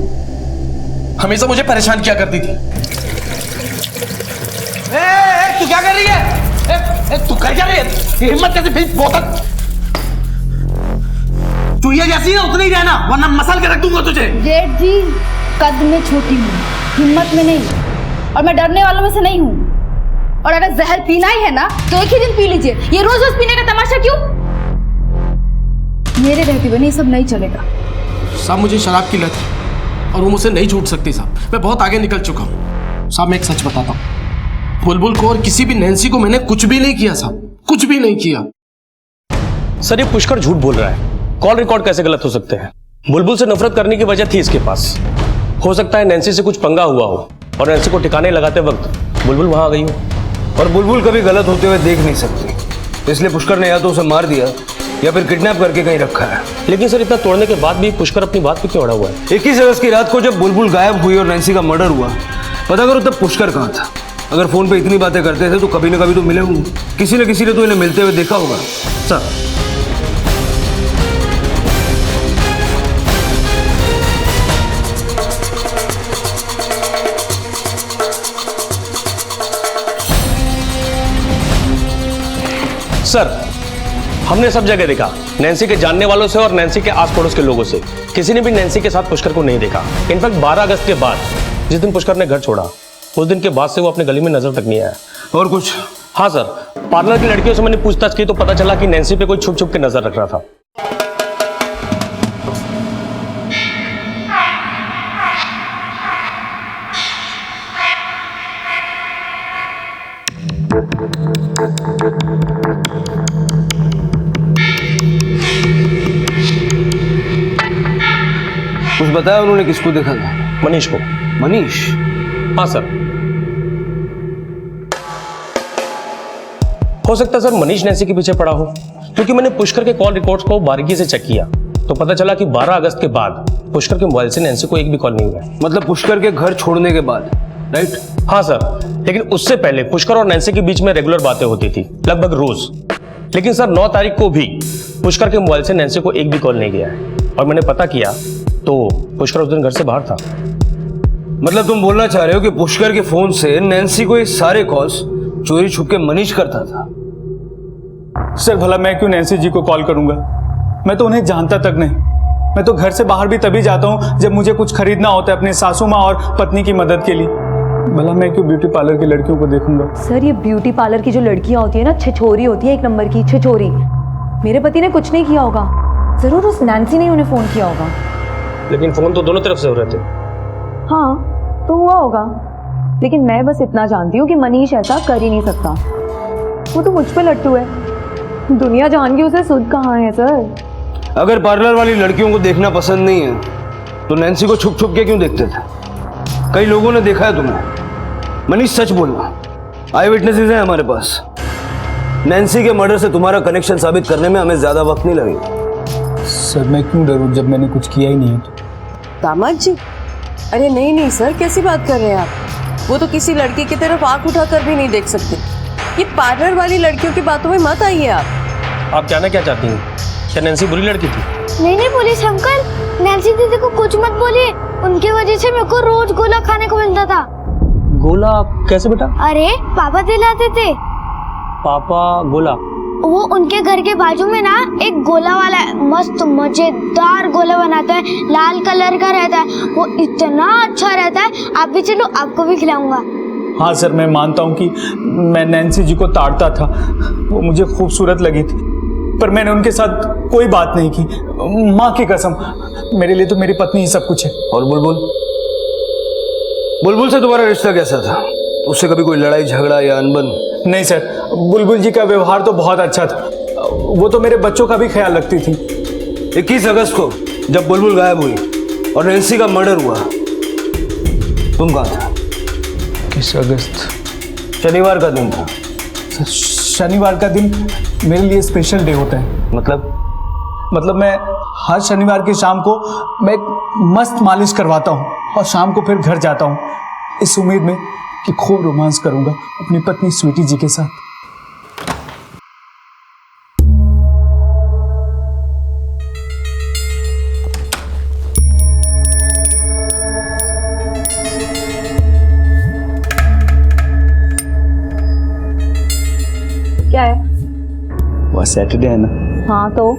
[SPEAKER 14] हमेशा मुझे परेशान किया करती थी। तू क्या कर रही है? तू कर क्या रही है? हिम्मत कैसे फिर बोतल तू ये जैसी है उतनी ही रहना, वरना मसल के रख दूंगा तुझे।
[SPEAKER 3] जेठ जी, कद में छोटी हूँ, हिम्मत में नहीं, और मैं डरने वालों में से नहीं हूँ। और अगर जहर पीना ही है ना तो एक ही दिन पी लीजिए, ये रोज रोज पीने का तमाशा क्यों? मेरे रहते हुए ये सब नहीं चलेगा।
[SPEAKER 14] साहब मुझे शराब की लत है और वो मुझसे नहीं छूट सकती साहब, मैं बहुत आगे निकल चुका हूँ। साहब मैं एक सच बताता हूँ, बुलबुल को और किसी भी नैन्सी को मैंने कुछ भी नहीं किया साहब, कुछ भी नहीं किया।
[SPEAKER 10] सर ये पुष्कर झूठ बोल रहा है, कॉल रिकॉर्ड कैसे गलत हो सकते हैं? बुलबुल से नफरत करने की वजह थी इसके पास। हो सकता है नैन्सी से कुछ पंगा हुआ हो और नैन्सी को ठिकाने लगाते वक्त बुलबुल वहां आ गई हो।
[SPEAKER 6] और बुलबुल कभी गलत होते हुए देख नहीं सकती, इसलिए पुष्कर ने या तो उसे मार दिया या फिर किडनैप करके कहीं रखा है।
[SPEAKER 10] लेकिन सर इतना तोड़ने के बाद भी पुष्कर अपनी बात पे क्यों अड़ा हुआ है?
[SPEAKER 6] 21 अगस्त की रात को जब बुलबुल गायब हुई और नैन्सी का मर्डर हुआ, पता करो तब पुष्कर कहाँ था। अगर फोन पे इतनी बातें करते थे तो कभी ना कभी तो मिले होंगे, किसी न किसी ने तो इन्हें मिलते हुए देखा होगा। सर
[SPEAKER 10] सर हमने सब जगह देखा, नैन्सी के जानने वालों से और नैन्सी के आस पड़ोस के लोगों से, किसी ने भी नैन्सी के साथ पुष्कर को नहीं देखा। इनफैक्ट 12 अगस्त के बाद जिस दिन पुष्कर ने घर छोड़ा, उस दिन के बाद से वो अपने गली में नजर तक नहीं आया।
[SPEAKER 6] और कुछ?
[SPEAKER 10] हाँ सर, पार्लर की लड़कियों से मैंने पूछताछ की तो पता चला कि नैन्सी पे कोई छुप छुप के नजर रख रहा था।
[SPEAKER 6] कुछ बताया उन्होंने किसको देखा था?
[SPEAKER 10] मनीष को।
[SPEAKER 6] मनीष?
[SPEAKER 10] हाँ सर, हो सकता है सर मनीष नैन्सी के पीछे पड़ा हो, क्योंकि मैंने पुष्कर के कॉल रिकॉर्ड्स को बारीकी से चेक किया तो पता चला कि 12 अगस्त के बाद पुष्कर के मोबाइल से नैन्सी को एक भी कॉल नहीं हुआ है।
[SPEAKER 6] मतलब पुष्कर के घर छोड़ने के बाद, राइट?
[SPEAKER 10] हाँ सर, लेकिन उससे पहले पुष्कर और नैन्सी के बीच में रेगुलर बातें होती थी, लगभग रोज। लेकिन सर 9 तारीख को भी पुष्कर के मोबाइल से नैन्सी को एक भी कॉल नहीं गया है, और मैंने पता किया तो पुष्कर उस दिन घर से बाहर था।
[SPEAKER 6] मतलब तुम बोलना चाह रहे हो कि पुष्कर के फोन से नैन्सी को ये सारे कॉल्स चोरी छुप के मनीष करता था?
[SPEAKER 7] सर भला मैं क्यों नैन्सी जी को कॉल करूंगा? मैं तो उन्हें जानता तक नहीं। मैं तो घर से बाहर भी तभी जाता हूँ जब मुझे कुछ खरीदना होता है अपनी सासू माँ और पत्नी की मदद के लिए। भला मैं क्यों ब्यूटी पार्लर की लड़कियों को देखूंगा?
[SPEAKER 11] सर ये ब्यूटी पार्लर की जो लड़कियां होती है ना, छिछोरी होती है, 1 नंबर की छिछोरी। मेरे पति ने कुछ नहीं किया होगा, जरूर उस नैन्सी ने उन्हें फोन किया होगा।
[SPEAKER 10] लेकिन फोन तो दोनों तरफ से हो रहे थे।
[SPEAKER 11] हाँ तो हुआ होगा, लेकिन मैं बस इतना जानती हूँ कि मनीष ऐसा कर ही नहीं सकता। वो तो मुझ पे लट्टू है, दुनिया जान के उसे सुध कहाँ है सर।
[SPEAKER 6] अगर पार्लर वाली लड़कियों को देखना पसंद नहीं है तो नैन्सी को छुप छुप के क्यों देखते थे? कई लोगों ने देखा है तुम्हें। मनीष सच बोलना, आई विटनेसेस हैं हमारे पास। नैन्सी के मर्डर से तुम्हारा कनेक्शन साबित करने में हमें ज्यादा वक्त नहीं लगेगा।
[SPEAKER 7] सर मैं क्यों डरूं जब मैंने कुछ किया ही नहीं है तो?
[SPEAKER 5] दामाद जी, अरे नहीं नहीं सर, कैसी बात कर रहे हैं आप? वो तो किसी लड़की की तरफ आंख उठाकर भी नहीं देख सकते। ये पार्लर वाली लड़कियों की बातों में मत आइए आप
[SPEAKER 10] कहना क्या चाहती हैं? क्या नैन्सी बुरी लड़की थी?
[SPEAKER 8] नहीं पुलिस अंकल, नैन्सी दीदी को कुछ मत बोलिए। उनके वजह से मेरे को रोज गोला खाने को मिलता था।
[SPEAKER 10] गोला कैसे बेटा?
[SPEAKER 8] अरे पापा दिलाते थे।
[SPEAKER 10] पापा गोला?
[SPEAKER 8] वो उनके घर के बाजू में ना एक गोला वाला है, मस्त मजेदार गोला बनाता है, लाल कलर का रहता है, वो इतना अच्छा रहता है। आप भी चलो, आपको भी खिलाऊंगा।
[SPEAKER 7] हाँ सर, मैं मानता हूँ कि मैं नैन्सी जी को ताड़ता था, वो मुझे खूबसूरत लगी थी, पर मैंने उनके साथ कोई बात नहीं की। माँ की कसम, मेरे लिए तो मेरी पत्नी ही सब कुछ है।
[SPEAKER 6] और बुलबुल? बुलबुल से तुम्हारा रिश्ता कैसा था? उससे कभी कोई लड़ाई झगड़ा या अनबन?
[SPEAKER 7] नहीं सर, बुलबुल जी का व्यवहार तो बहुत अच्छा था। वो तो मेरे बच्चों का भी ख्याल रखती थी।
[SPEAKER 6] 21 अगस्त को जब बुलबुल गायब हुई और नैन्सी का मर्डर हुआ, तुम कहाँ था?
[SPEAKER 7] 21 अगस्त
[SPEAKER 6] शनिवार का दिन था।
[SPEAKER 7] शनिवार का दिन मेरे लिए स्पेशल डे होता है। मतलब मैं हर शनिवार की शाम को मैं एक मस्त मालिश करवाता हूँ और शाम को फिर घर जाता हूँ इस उम्मीद में कि खूब रोमांस करूंगा अपनी पत्नी स्वीटी जी के साथ।
[SPEAKER 11] क्या है?
[SPEAKER 7] वो सैटरडे है ना?
[SPEAKER 11] हाँ तो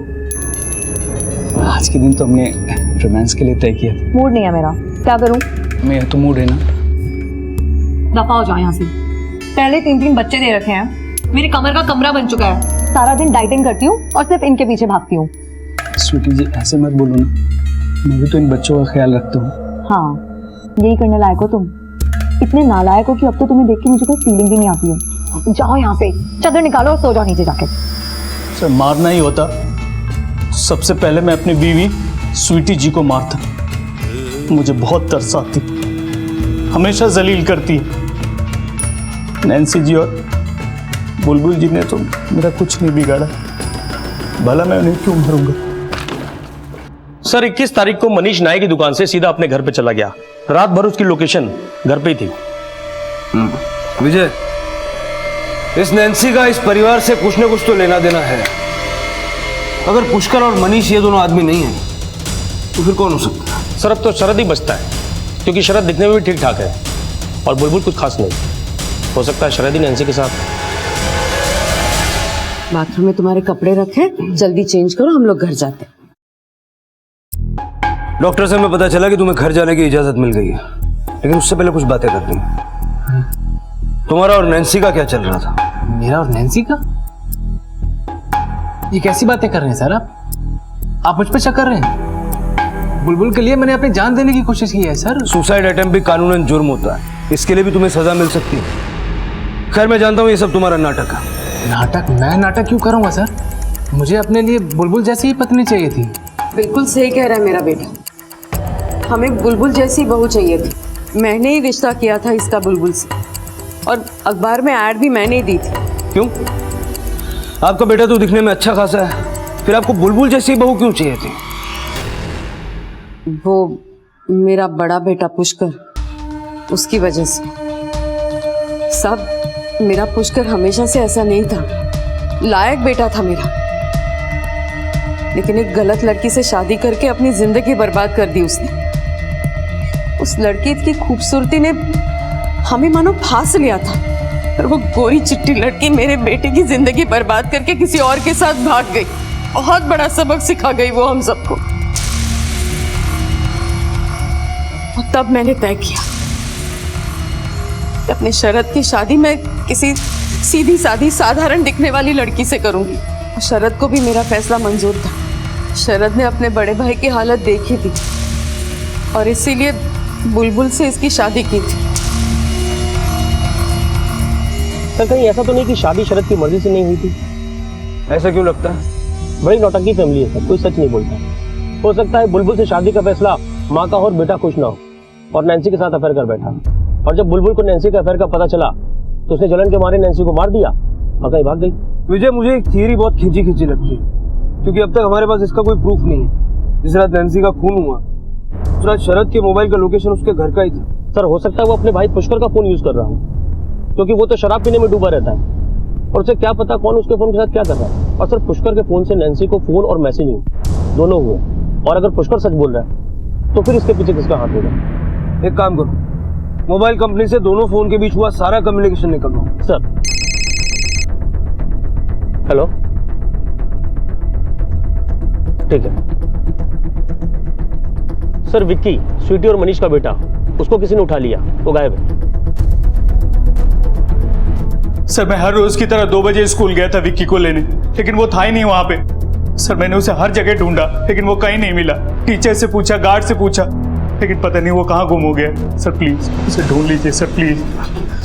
[SPEAKER 7] आज के दिन तो हमने रोमांस के लिए तय किया था।
[SPEAKER 11] मूड नहीं है मेरा, क्या करूं?
[SPEAKER 7] मेरा तो मूड है ना।
[SPEAKER 11] दफा हो जाओ यहाँ से। पहले 3 बच्चे दे रखे हैं, मेरी कमर का कमरा बन चुका है। सारा दिन डाइटिंग करती हूँ और सिर्फ इनके पीछे भागती हूँ।
[SPEAKER 7] स्वीटी जी ऐसे मत बोलो ना, मैं भी तो इन बच्चों का ख्याल रखता हूँ।
[SPEAKER 11] हाँ, यही करने लायक हो तुम। इतने नालायक हो कि अब तो तुम्हें देख के मुझे कोई फीलिंग भी नहीं आती है। जाओ यहाँ से, चादर निकालो और सो जाओ नीचे जाके।
[SPEAKER 7] सर मारना ही होता सबसे पहले मैं अपनी बीवी स्वीटी जी को मारता। मुझे बहुत तरस आती, हमेशा जलील करती है। नैन्सी जी और बुलबुल जी ने तो मेरा कुछ नहीं बिगाड़ा, भला मैं उन्हें क्यों मारूंगा?
[SPEAKER 10] सर 21 तारीख को मनीष नाई की दुकान से सीधा अपने घर पे चला गया। रात भर उसकी लोकेशन घर पे ही थी।
[SPEAKER 6] विजय, इस नैन्सी का इस परिवार से कुछ न कुछ तो लेना देना है। अगर पुष्कर और मनीष ये दोनों आदमी नहीं है तो फिर कौन हो सकता है?
[SPEAKER 10] सर अब तो शरद ही बचता है, क्योंकि शरद दिखने में भी ठीक ठाक है और बुलबुल कुछ खास नहीं। हो सकता है शरद ही नैन्सी के साथ।
[SPEAKER 12] बाथरूम में तुम्हारे कपड़े रखे, जल्दी चेंज करो, हम लोग घर जाते हैं।
[SPEAKER 6] डॉक्टर से हमें पता चला कि तुम्हें घर जाने की इजाजत मिल गई है, लेकिन उससे पहले कुछ बातें करनी है। तुम्हारा और नैन्सी का क्या चल रहा था?
[SPEAKER 14] मेरा और नैन्सी का? ये कैसी बातें कर रहे हैं सर आप मुझ पर शक कर रहे हैं? बुलबुल के लिए मैंने अपनी जान देने की कोशिश की है सर।
[SPEAKER 6] सुसाइड अटेम्प्ट भी कानूनन जुर्म होता है, इसके लिए भी तुम्हें सजा मिल सकती है। खैर मैं जानता हूँ ये सब तुम्हारा नाटक है।
[SPEAKER 14] नाटक? मैं नाटक क्यों करूंगा सर? मुझे अपने लिए बुलबुल जैसी ही पत्नी चाहिए थी।
[SPEAKER 5] बिल्कुल सही कह रहा है मेरा बेटा, हमें बुलबुल जैसी बहू चाहिए थी। मैंने ही रिश्ता किया था इसका बुलबुल से, और अखबार में ऐड भी मैंने ही दी थी।
[SPEAKER 6] क्यों? आपका बेटा तो दिखने में अच्छा खासा है, फिर आपको बुलबुल जैसी बहू क्यों चाहिए थी?
[SPEAKER 5] वो मेरा बड़ा बेटा पुष्कर, उसकी वजह से। सब मेरा पुष्कर हमेशा से ऐसा नहीं था, लायक बेटा था मेरा, लेकिन एक गलत लड़की से शादी करके अपनी जिंदगी बर्बाद कर दी उसने। उस लड़की की खूबसूरती ने हमें मानो फांस लिया था, और वो गोरी चिट्टी लड़की मेरे बेटे की जिंदगी बर्बाद करके किसी और के साथ भाग गई। बहुत बड़ा सबक सिखा गई वो हम सबको। और तब मैंने तय किया कि अपने शरद की शादी मैं किसी सीधी सादी साधारण दिखने वाली लड़की से करूंगी। शरद को भी मेरा फैसला मंजूर था। शरद ने अपने बड़े भाई की हालत देखी थी और इसीलिए बुलबुल से इसकी शादी की थी।
[SPEAKER 10] सर कहीं ऐसा तो नहीं कि शादी शरद की मर्जी से नहीं हुई थी?
[SPEAKER 6] ऐसा क्यों लगता है?
[SPEAKER 10] बड़ी नौटंकी फैमिली है सर, कोई सच नहीं बोलता। हो सकता है बुलबुल से शादी का फैसला माँ का और बेटा खुश ना हो और नैन्सी के साथ अफेयर कर बैठा, और जब बुलबुल को नैन्सी के अफेयर का पता चला तो उसने जलन के मारे नैन्सी को मार दिया और कहीं भाग गई।
[SPEAKER 6] विजय, मुझे एक थियरी बहुत खींची खींची लगती है, क्योंकि अब तक हमारे पास इसका कोई प्रूफ नहीं है। जिस रात नैन्सी का खून हुआ उस रात शरद के मोबाइल का लोकेशन उसके घर का ही था।
[SPEAKER 10] सर हो सकता है वो अपने भाई पुष्कर का फोन यूज कर रहा हो, क्योंकि वो तो शराब पीने में डूबा रहता है, और उसे क्या पता कौन उसके फोन के साथ क्या कर रहा है। और सर पुष्कर के फोन से नैन्सी को फोन और मैसेजिंग दोनों हुए, और अगर पुष्कर सच बोल रहा है तो फिर इसके पीछे किसका हाथ होगा?
[SPEAKER 6] एक काम करो, मोबाइल कंपनी से दोनों फोन के बीच हुआ सारा कम्युनिकेशन निकलवाओ।
[SPEAKER 10] सर हेलो, ठीक है सर। विक्की, स्वीटी और मनीष का बेटा, उसको किसी ने उठा लिया, वो गायब है।
[SPEAKER 7] सर मैं हर रोज की तरह 2 बजे स्कूल गया था विक्की को लेने, लेकिन वो था ही नहीं वहां पे। सर मैंने उसे हर जगह ढूंढा, लेकिन वो कहीं नहीं मिला। टीचर से पूछा, गार्ड से पूछा, लेकिन पता नहीं वो कहाँ गुम हो गया। सर प्लीज उसे ढूंढ लीजिए सर, प्लीज।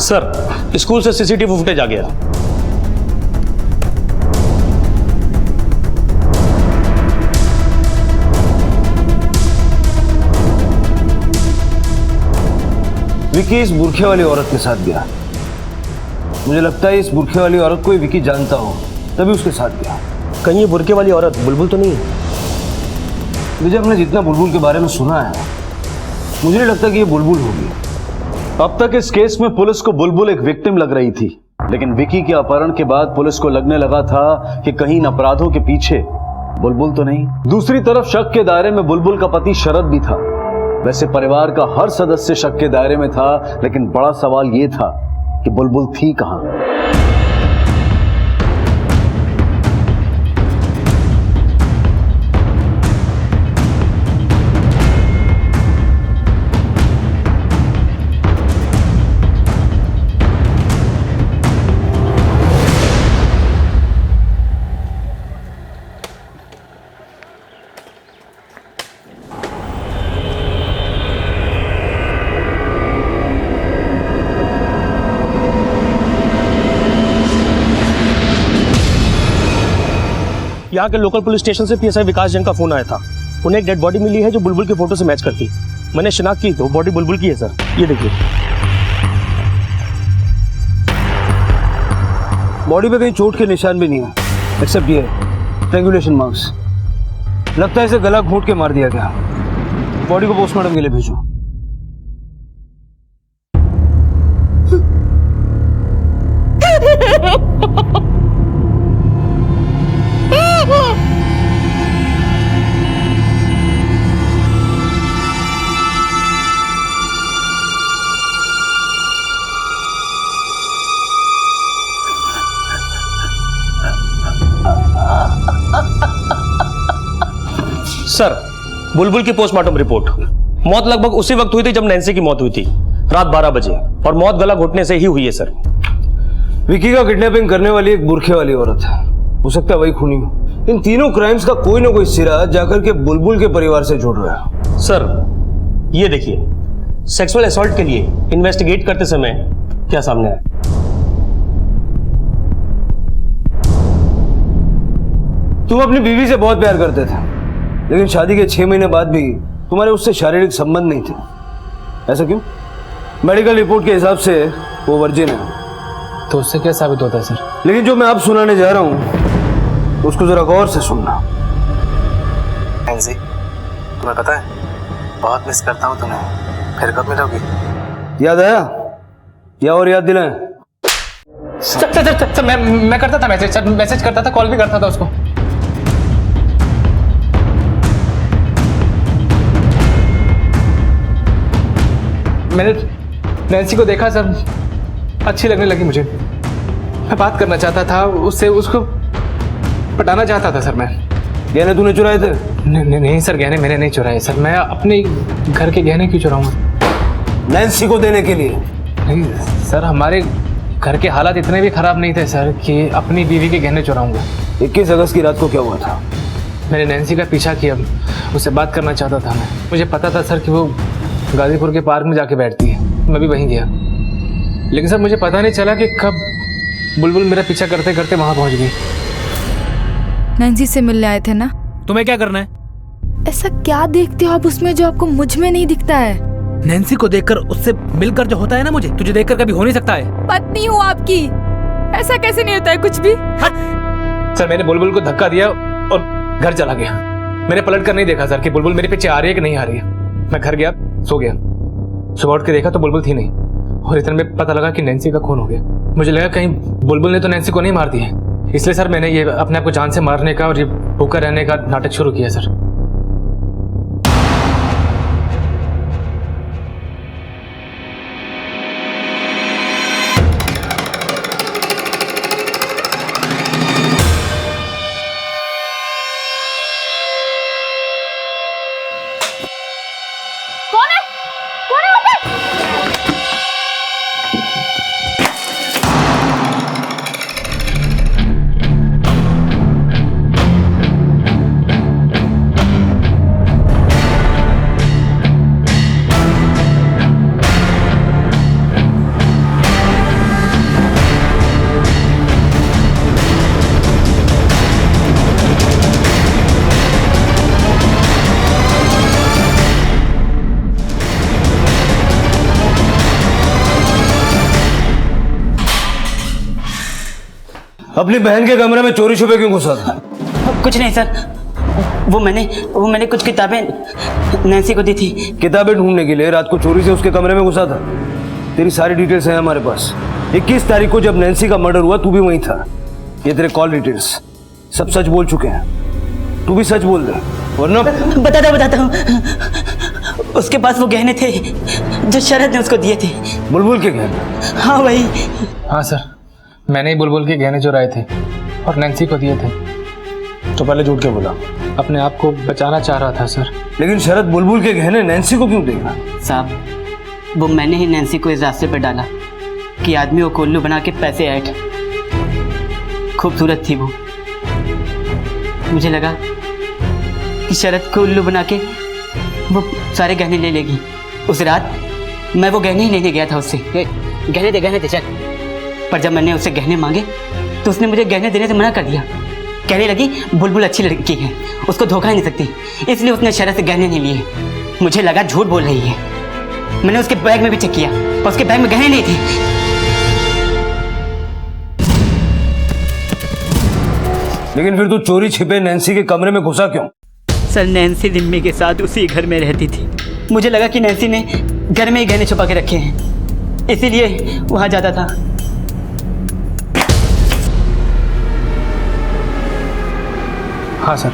[SPEAKER 10] सर स्कूल से सीसीटीवी फुटेज आ गया।
[SPEAKER 6] विकी इस बुरखे वाली औरत के साथ गया। मुझे लगता है इस बुरखे वाली औरत को विकी जानता हो, तभी उसके साथ गया।
[SPEAKER 10] कहीं ये बुरखे वाली औरत बुलबुल तो नहीं है?
[SPEAKER 6] विजय, हमने जितना बुलबुल के बारे में सुना है, मुझे नहीं लगता कि ये बुलबुल होगी। अब तक इस केस में पुलिस को बुलबुल एक विक्टिम लग रही थी, लेकिन विकी के अपहरण के बाद पुलिस को लगने लगा था कि कहीं इन अपराधों के पीछे बुलबुल तो नहीं। दूसरी तरफ शक के दायरे में बुलबुल का पति शरद भी था। वैसे परिवार का हर सदस्य शक के दायरे में था, लेकिन बड़ा सवाल यह था कि बुलबुल थी कहां।
[SPEAKER 10] यहाँ के लोकल पुलिस स्टेशन से पीएसआई विकास जैन का फोन आया था। उन्हें एक डेड बॉडी मिली है जो बुलबुल की फोटो से मैच करती। मैंने शिनाख्त की तो बॉडी बुलबुल की है सर, ये देखिए।
[SPEAKER 6] बॉडी पे कहीं चोट के निशान भी नहीं है, एक्सेप्ट ये स्ट्रैंगुलेशन मार्क्स। लगता है इसे गला घोंट के मार दिया गया। बॉडी को पोस्टमार्टम के लिए भेजो।
[SPEAKER 10] सर बुलबुल की पोस्टमार्टम रिपोर्ट। मौत लगभग उसी वक्त हुई थी जब नैन्सी की मौत हुई थी, रात 12 बजे, और मौत गला घोटने से ही हुई है सर।
[SPEAKER 6] विकी का किडनैपिंग करने वाली एक बुरखे वाली औरत है, हो सकता है वही खूनी हो। इन तीनों क्राइम्स का कोई ना कोई सिरा जाकर के बुलबुल के परिवार से जुड़ रहा है।
[SPEAKER 10] सर ये देखिए, सेक्सुअल असॉल्ट के लिए इन्वेस्टिगेट करते समय क्या सामने आया।
[SPEAKER 6] तुम अपनी बीवी से बहुत प्यार करते थे, लेकिन शादी के 6 महीने बाद भी तुम्हारे उससे शारीरिक संबंध नहीं थे। ऐसा क्यों? मेडिकल रिपोर्ट के हिसाब से वो वर्जिन है।
[SPEAKER 7] तो उससे क्या साबित होता है सर?
[SPEAKER 6] लेकिन जो मैं अब सुनाने जा रहा हूँ उसको जरा गौर से सुनना।
[SPEAKER 15] नैन्सी, तुम्हें पता है बहुत मिस करता हूँ तुम्हें। फिर कब मिलोगी?
[SPEAKER 6] याद आया या और याद दिलाएं?
[SPEAKER 7] सर मैं करता था मैसेज, सर मैसेज करता था, कॉल भी करता था उसको। मैंने नैन्सी को देखा सर, अच्छी लगने लगी मुझे। मैं बात करना चाहता था उससे, उसको पटाना चाहता था सर। मैं
[SPEAKER 6] गहने तूने चुराए थे?
[SPEAKER 7] नहीं सर, गहने मैंने नहीं चुराए सर। मैं अपने घर के गहने क्यों चुराऊंगा?
[SPEAKER 6] नैन्सी को देने के लिए?
[SPEAKER 7] नहीं सर, हमारे घर के हालात इतने भी खराब नहीं थे सर कि अपनी बीवी के गहने चुराऊंगा।
[SPEAKER 6] 21 अगस्त की रात को क्या हुआ था?
[SPEAKER 7] मैंने नैन्सी का पीछा किया, उससे बात करना चाहता था मैं। मुझे पता था सर कि वो गाजीपुर के पार्क में जाके बैठती है, मैं भी वहीं गया। लेकिन सर मुझे पता नहीं चला कि कब बुलबुल मेरा पीछा करते करते वहां पहुंच गई।
[SPEAKER 3] नैन्सी से मिलने आए थे ना?
[SPEAKER 7] तुम्हें क्या करना है?
[SPEAKER 3] ऐसा क्या देखते हो आप उसमें जो आपको मुझ में नहीं दिखता है?
[SPEAKER 7] नैन्सी को देखकर, उससे मिलकर जो होता है ना, मुझे तुझे देखकर कभी हो नहीं सकता है।
[SPEAKER 3] पत्नी हूँ आपकी, ऐसा कैसे नहीं होता है कुछ भी?
[SPEAKER 7] सर मैंने बुलबुल को धक्का दिया और घर चला गया। मैंने पलट कर नहीं देखा सर कि बुलबुल मेरे पीछे आ रही है कि नहीं आ रही है। मैं घर गया, सो गया। सुबह उठ के देखा तो बुलबुल थी नहीं, और इतने में पता लगा कि नैन्सी का खून हो गया। मुझे लगा कहीं बुलबुल ने तो नैन्सी को नहीं मार दी है, इसलिए सर मैंने ये अपने आप को जान से मारने का और ये भूखा रहने का नाटक शुरू किया सर।
[SPEAKER 6] अपनी बहन के कमरे में चोरी छुपे क्यों घुसा था?
[SPEAKER 12] कुछ नहीं सर, वो मैंने कुछ किताबें नैन्सी को दी थी।
[SPEAKER 6] किताबें ढूंढने के लिए रात को चोरी से उसके कमरे में घुसा था? तेरी सारी डिटेल्स हैं हमारे पास। 21 तारीख को जब नैन्सी का मर्डर हुआ तू भी वहीं था। ये तेरे कॉल डिटेल्स सब सच बोल चुके हैं, तू भी सच बोल दे वरना।
[SPEAKER 12] बताता हूँ। उसके पास वो गहने थे जो शरद ने उसको दिए थे।
[SPEAKER 6] बुलबुल के गहने?
[SPEAKER 12] हाँ वही।
[SPEAKER 7] हाँ सर, मैंने ही बुलबुल के गहने चुराए थे और नैन्सी को दिए थे।
[SPEAKER 6] तो पहले झूठ क्यों बोला?
[SPEAKER 7] अपने आप को बचाना चाह रहा था सर।
[SPEAKER 6] लेकिन शरद बुलबुल के गहने नैन्सी को क्यों देगा?
[SPEAKER 12] साहब, वो मैंने ही नैन्सी को इस रास्ते पर डाला कि आदमी को कोल्लू बना के पैसे ऐड। खूबसूरत थी वो, मुझे लगा कि शरद को उल्लू बना के वो सारे गहने ले लेगी। उस रात मैं वो गहने ही लेने गया था उससे। गहने दे चल। पर जब मैंने उससे गहने मांगे तो उसने मुझे गहने देने से मना कर दिया। कहने लगी बुलबुल अच्छी लड़की है, उसको धोखा नहीं सकती, इसलिए उसने शरद से गहने नहीं लिए। मुझे लगा झूठ बोल रही है। मैंने उसके बैग में भी चेक किया पर उसके बैग में गहने नहीं थे।
[SPEAKER 6] लेकिन फिर तू चोरी छिपे नैन्सी के कमरे में घुसा क्यों?
[SPEAKER 12] सर, नैन्सी दिम्मी के साथ उसी घर में रहती थी। मुझे लगा कि नैन्सी ने घर में ही गहने छुपा के रखे हैं, इसीलिए वहां जाता था।
[SPEAKER 7] हाँ सर,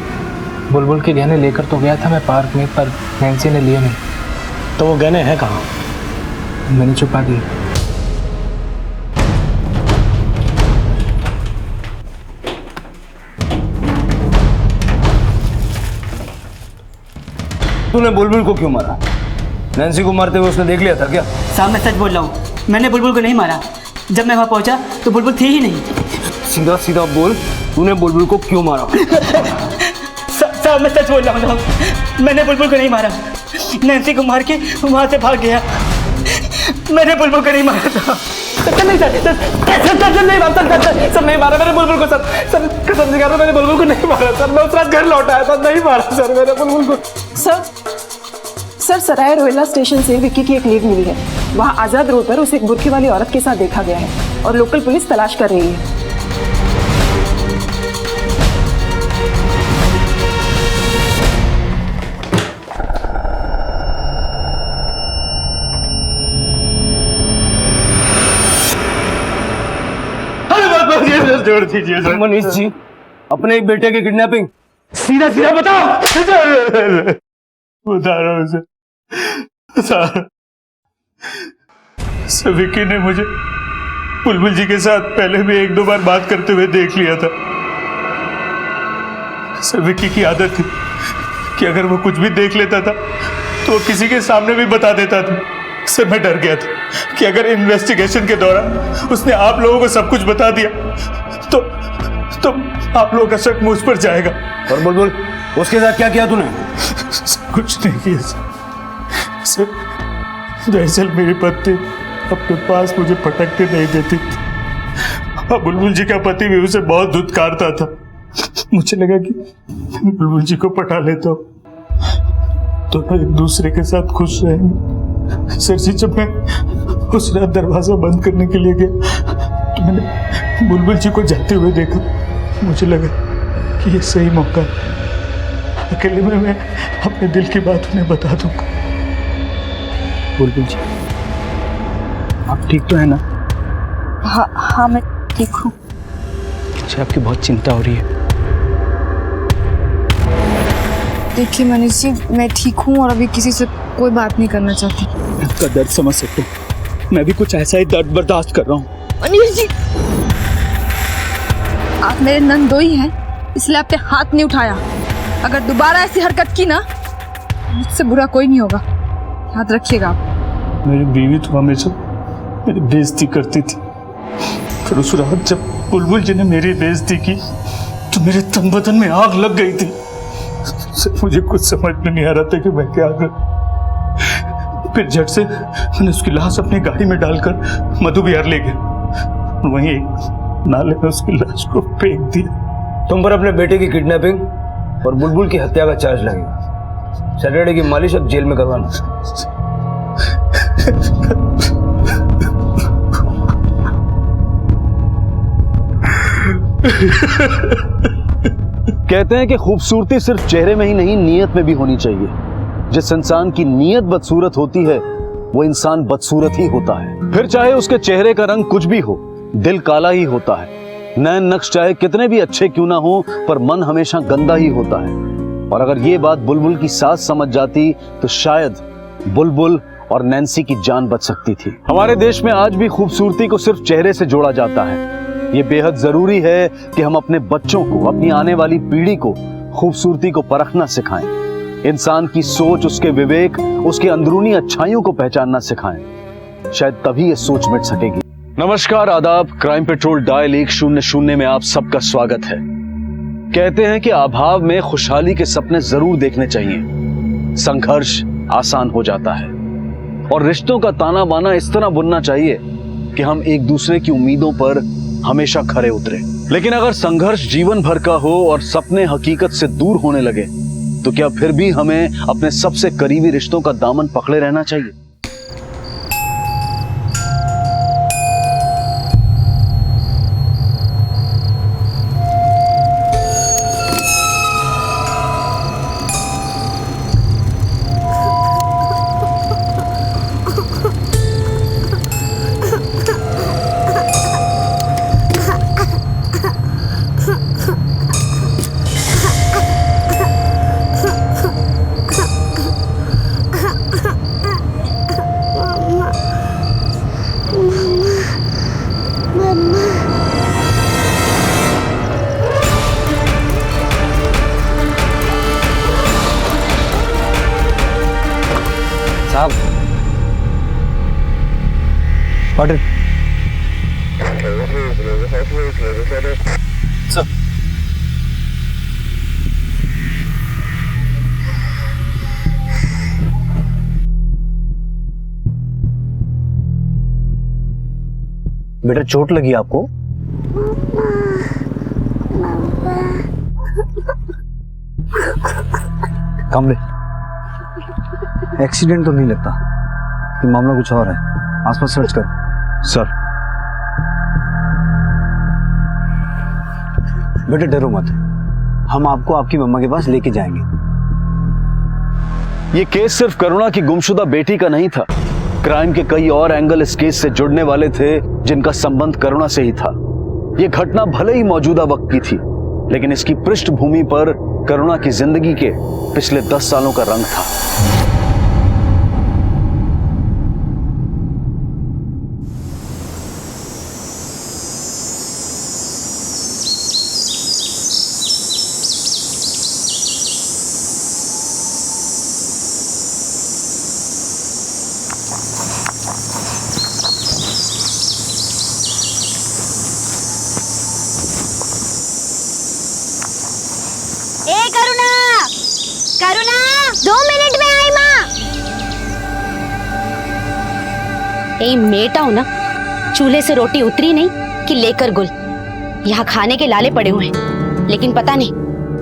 [SPEAKER 7] बुलबुल के गहने लेकर तो गया था मैं पार्क में, पर नैन्सी ने लिए नहीं।
[SPEAKER 15] तो वो गहने हैं कहाँ?
[SPEAKER 7] मैंने छुपा दिए।
[SPEAKER 6] तूने बुलबुल को क्यों मारा? नैन्सी को मारते हुए उसने देख लिया था क्या?
[SPEAKER 12] साहब, मैं सच बोल रहा हूँ, मैंने बुलबुल को नहीं मारा। जब मैं वहां पहुंचा तो बुलबुल थी ही नहीं।
[SPEAKER 6] सीधा सीधा बोल, तूने बुलबुल को क्यों मारा?
[SPEAKER 12] साहब, मैं सच बोल रहा हूँ साहब, मैंने बुलबुल को नहीं मारा। नैन्सी को मार के वहां से भाग गया। मैंने बुलबुल को नहीं मारा था।
[SPEAKER 7] नहीं सर नहीं मारा सर नहीं मारा मैंने बुलबुल को सर कसम से कह रहा हूं मैंने बुलबुल को नहीं मारा सर मैं उस रात घर लौटा आया था नहीं मारा सर मैंने बुलबुल को
[SPEAKER 5] सर सराय रोहिला स्टेशन से विक्की की एक लीड मिली है। वहाँ आजाद रोड पर उसे एक बुर्की वाली औरत के साथ देखा गया है और लोकल पुलिस तलाश कर रही है।
[SPEAKER 7] जोड़ दीजिए सर।
[SPEAKER 6] मनीष जी, अपने एक बेटे की किडनैपिंग
[SPEAKER 7] सीधा सीधा बताओ। बता रहा हूँ सर विक्की ने मुझे बुलबुल जी के साथ पहले भी 1-2 बार बात करते हुए देख लिया था। सर विक्की की आदत थी कि अगर वो कुछ भी देख लेता था तो वो किसी के सामने भी बता देता था। सर मैं डर गया था कि अगर इन्वेस्टिगेशन के दौरान उसने आप लोगों को सब कुछ बता दिया तो आप लोगों का शक मुझ पर जाएगा।
[SPEAKER 6] और बुलबुल उसके साथ क्या किया तूने?
[SPEAKER 7] कुछ नहीं किया सर। दरअसल मेरी पत्नी अपने पास मुझे पटकते नहीं देती थी। बुलबुल जी का पति भी उसे बहुत धुतकारता था। मुझे लगा कि बुलबुल जी को पटा लेता हूँ तो एक दूसरे के साथ खुश रहेंगे। सर जी जब मैं उस रात दरवाजा बंद करने के लिए गया तो मैंने बुलबुल जी को जाते हुए देखा। मुझे लगा कि ये सही मौका है, अकेले में मैं अपने दिल की बात उन्हें बता दूंगा।
[SPEAKER 12] बुलबुल जी आप ठीक तो है ना?
[SPEAKER 3] हाँ मैं ठीक हूँ।
[SPEAKER 12] मुझे आपकी बहुत चिंता हो रही है।
[SPEAKER 3] देखिए मनीष जी मैं ठीक हूँ और अभी किसी से कोई बात नहीं करना चाहती।
[SPEAKER 12] आपका दर्द समझ सकता हूँ, मैं भी कुछ ऐसा ही दर्द बर्दाश्त कर रहा हूँ।
[SPEAKER 3] मनीष जी आप मेरे नंदोई हैं इसलिए आपने हाथ नहीं उठाया। अगर दोबारा ऐसी हरकत की ना मुझसे बुरा कोई नहीं होगा, याद रखिएगा आप।
[SPEAKER 7] मेरी बीवी तो हमेशा मेरी बेइज्जती करती थी, फिर उस रात जब बुलबुल जी ने मेरी बेइज्जती की तो मेरे तन बदन में आग लग गई थी। मुझे कुछ समझ में नहीं आ रहा था कि मैं क्या करूं। फिर झट से मैंने उसकी लाश अपनी गाड़ी में डालकर मधु बिहार ले गया, वहीं एक नाले में उसकी लाश को फेंक दिया।
[SPEAKER 6] तुम पर अपने बेटे की किडनैपिंग और बुलबुल की हत्या का चार्ज लगेगा। सैटरडे की मालिश अब जेल में करवाना।
[SPEAKER 1] कहते हैं कि खूबसूरती सिर्फ चेहरे में ही नहीं नीयत में भी होनी चाहिए। जिस इंसान की नीयत बदसूरत होती है वो इंसान बदसूरत ही होता है। फिर चाहे उसके चेहरे का रंग कुछ भी हो, दिल काला ही होता है। नैन नक्श चाहे कितने भी अच्छे क्यों ना हो पर मन हमेशा गंदा ही होता है। और अगर ये बात बुलबुल की सास समझ जाती तो शायद बुलबुल और नैन्सी की जान बच सकती थी। हमारे देश में आज भी खूबसूरती को सिर्फ चेहरे से जोड़ा जाता है। ये बेहद जरूरी है कि हम अपने बच्चों को, अपनी आने वाली पीढ़ी को खूबसूरती को परखना सिखाएं। इंसान की सोच, उसके विवेक, उसके अंदरूनी अच्छाइयों को पहचानना सिखाएं। शायद तभी ये सोच मिट सकेगी। नमस्कार, आदाब। क्राइम पेट्रोल डायल 100 में आप सबका स्वागत है। कहते हैं कि अभाव में खुशहाली के सपने जरूर देखने चाहिए। संघर्ष आसान हो जाता है और रिश्तों का ताना बाना इस तरह बुनना चाहिए कि हम एक दूसरे की उम्मीदों पर हमेशा खरे उतरे। लेकिन अगर संघर्ष जीवन भर का हो और सपने हकीकत से दूर होने लगे तो क्या फिर भी हमें अपने सबसे करीबी रिश्तों का दामन पकड़े रहना चाहिए?
[SPEAKER 6] साहब ऑर्डर।
[SPEAKER 1] बेटा चोट लगी आपको? कमले, एक्सीडेंट तो नहीं लगता, ये मामला कुछ और है। आसपास सर्च कर। सर। बेटा डरो मत, हम आपको आपकी मम्मा के पास लेके जाएंगे। ये केस सिर्फ करुणा की गुमशुदा बेटी का नहीं था। क्राइम के कई और एंगल इस केस से जुड़ने वाले थे जिनका संबंध करुणा से ही था। ये घटना भले ही मौजूदा वक्त की थी, लेकिन इसकी पृष्ठभूमि पर करुणा की जिंदगी के पिछले 10 सालों का रंग था।
[SPEAKER 8] करुणा 2 मिनट में आई माँ। मेटा हो ना, चूल्हे से रोटी उतरी नहीं कि लेकर गुल। यहाँ खाने के लाले पड़े हुए हैं, लेकिन पता नहीं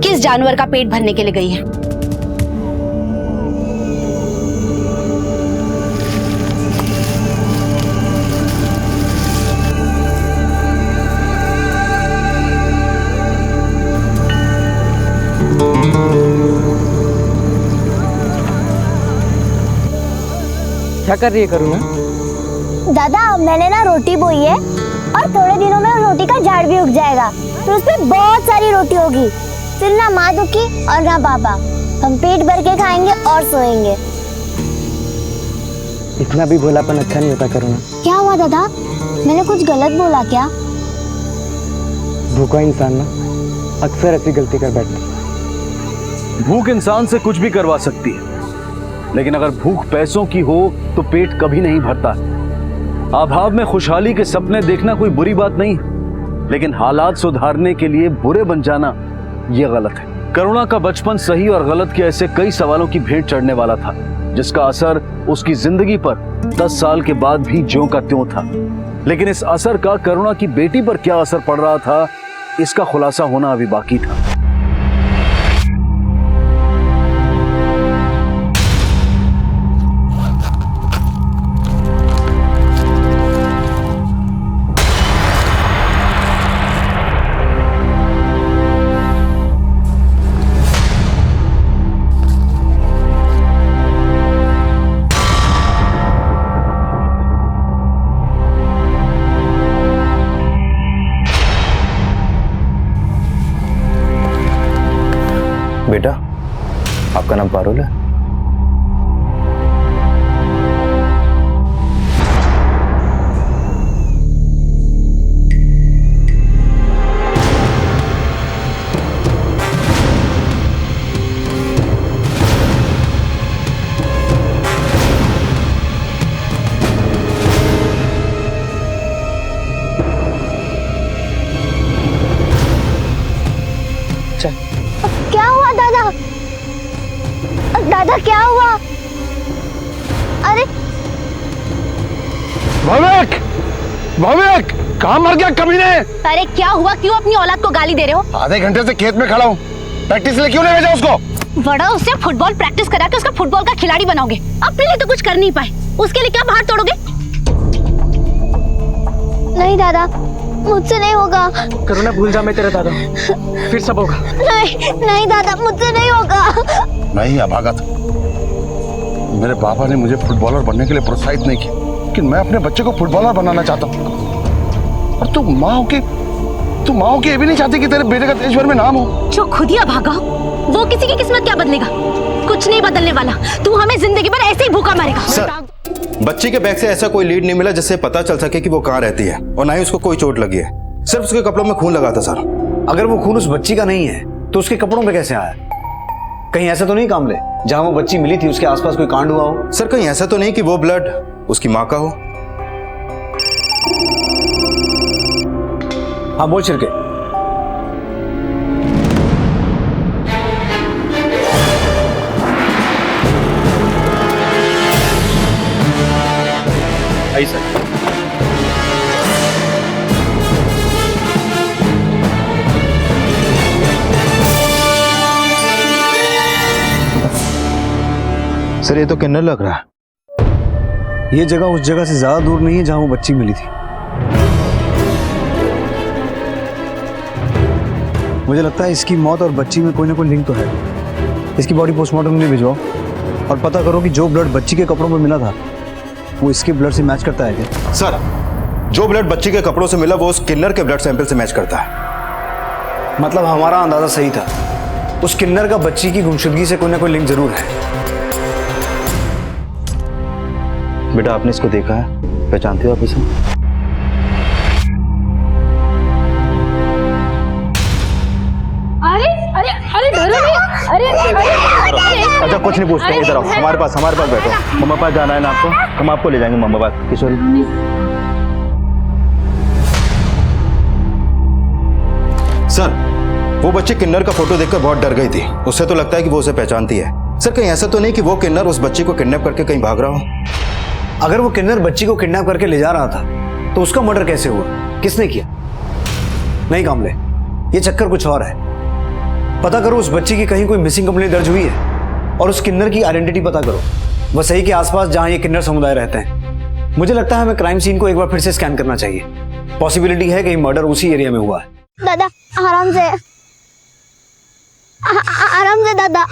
[SPEAKER 8] किस जानवर का पेट भरने के लिए गई है।
[SPEAKER 7] क्या कर रही है करुणा?
[SPEAKER 8] दादा मैंने ना रोटी बोई है और थोड़े दिनों में रोटी का झाड़ भी उग जाएगा, फिर उसमें बहुत सारी रोटी होगी। फिर ना माँ दुखी और ना पापा, हम पेट भर के खाएंगे और सोएंगे।
[SPEAKER 7] इतना भी भोलापन अच्छा नहीं होता करुणा।
[SPEAKER 8] क्या हुआ दादा, मैंने कुछ गलत बोला क्या?
[SPEAKER 7] भूखा इंसान ना अक्सर ऐसी गलती कर बैठता।
[SPEAKER 1] भूख इंसान से कुछ भी करवा सकती है, लेकिन अगर भूख पैसों की हो तो पेट कभी नहीं भरता है। अभाव में खुशहाली के सपने देखना कोई बुरी बात नहीं, लेकिन हालात सुधारने के लिए बुरे बन जाना यह गलत है। करुणा का बचपन सही और गलत के ऐसे कई सवालों की भेंट चढ़ने वाला था, जिसका असर उसकी जिंदगी पर 10 साल के बाद भी ज्यों का त्यों था। लेकिन इस असर का करुणा की बेटी पर क्या असर पड़ रहा था, इसका खुलासा होना अभी बाकी था।
[SPEAKER 15] बेटा, आपका नाम पारुल है?
[SPEAKER 8] क्या हुआ दादा? दादा क्या हुआ? अरे
[SPEAKER 4] भवेक, भवेक, कहाँ मर गया कमीने?
[SPEAKER 8] अरे क्या हुआ, क्यों अपनी औलाद को गाली दे रहे हो?
[SPEAKER 4] आधे घंटे से खेत में खड़ा हूँ, प्रैक्टिस के लिए क्यों नहीं भेजा उसको?
[SPEAKER 8] बड़ा उससे फुटबॉल प्रैक्टिस करा के उसका फुटबॉल का खिलाड़ी बनाओगे, अपने लिए तो कुछ कर नहीं पाए, उसके लिए क्या बाहर तोड़ोगे? नहीं दादा, मुझसे नहीं होगा।
[SPEAKER 7] करुणा भूल जा, मैं तेरा दादा, फिर सब होगा।
[SPEAKER 8] नहीं नहीं दादा, मुझसे नहीं होगा।
[SPEAKER 4] मैं ही अभागा था। मेरे पापा ने मुझे फुटबॉलर बनने के लिए प्रोत्साहित नहीं किया, लेकिन मैं अपने बच्चे को फुटबॉलर बनाना चाहता हूँ। और तू माँ हो के ये भी नहीं चाहती कि तेरे बेटे का देश भर में नाम हो?
[SPEAKER 8] जो खुद ही अभागा हो, वो किसी की किस्मत क्या बदलेगा? कुछ नहीं बदलने वाला। तू हमें जिंदगी भर ऐसे ही भूखा मारेगा।
[SPEAKER 16] सर, बच्ची के बैग से ऐसा कोई लीड नहीं मिला जिससे पता चल सके कि वो कहाँ रहती है, और ना ही उसको कोई चोट लगी है। सिर्फ उसके कपड़ों में खून लगा था सर।
[SPEAKER 1] अगर वो खून उस बच्ची का नहीं है तो उसके कपड़ों पे कैसे आया? कहीं ऐसा तो नहीं कामले, जहां वो बच्ची मिली थी उसके आसपास कोई कांड हुआ हो?
[SPEAKER 16] सर, कहीं ऐसा तो नहीं कि वो ब्लड उसकी माँ का हो?
[SPEAKER 1] हाँ बोल छिड़के।
[SPEAKER 10] आई सर।
[SPEAKER 16] सर ये तो किन्नर लग रहा है।
[SPEAKER 6] ये जगह उस जगह से ज्यादा दूर नहीं है जहां वो बच्ची मिली थी। मुझे लगता है इसकी मौत और बच्ची में कोई ना कोई लिंक तो है। इसकी बॉडी पोस्टमार्टम के लिए भिजवाओ और पता करो कि जो ब्लड बच्ची के कपड़ों पर मिला था वो इसके ब्लड से मैच करता है क्या?
[SPEAKER 16] सर जो ब्लड बच्ची के कपड़ों से मिला वो उस किन्नर के ब्लड सैंपल से मैच करता है।
[SPEAKER 6] मतलब हमारा अंदाजा सही था, उस किन्नर का बच्ची की गुमशुदगी से कोई ना कोई लिंक जरूर है।
[SPEAKER 16] बेटा आपने इसको देखा है, पहचानते हो आप इसे?
[SPEAKER 8] अरे अरे अरे डरो नहीं, अरे
[SPEAKER 16] अच्छा कुछ नहीं पूछते, इधर आओ, हमारे पास बैठो। मम्मा पास जाना है ना आपको, हम आपको ले जाएंगे मम्मा पास। किशोरी सर वो बच्ची किन्नर का फोटो देखकर बहुत डर गई थी, उससे तो लगता है कि वो उसे पहचानती है। सर कहीं ऐसा तो नहीं कि वो किन्नर उस बच्ची को किडनैप करके कहीं भाग रहा हो?
[SPEAKER 6] अगर वो किन्नर बच्ची को किडनैप करके ले जा रहा था तो उसका मर्डर कैसे हुआ, किसने किया? नहीं कामले, ये चक्कर कुछ और है। पता करो उस बच्ची की कहीं कोई मिसिंग कंप्लेंट दर्ज हुई है और उस किन्नर की आइडेंटिटी पता करो, बस सही के आसपास जहां ये किन्नर समुदाय रहते हैं। मुझे लगता है हमें क्राइम सीन को एक बार फिर से स्कैन करना चाहिए। पॉसिबिलिटी है कि मर्डर उसी एरिया में हुआ है।
[SPEAKER 8] दादा आराम से, आराम से दादा।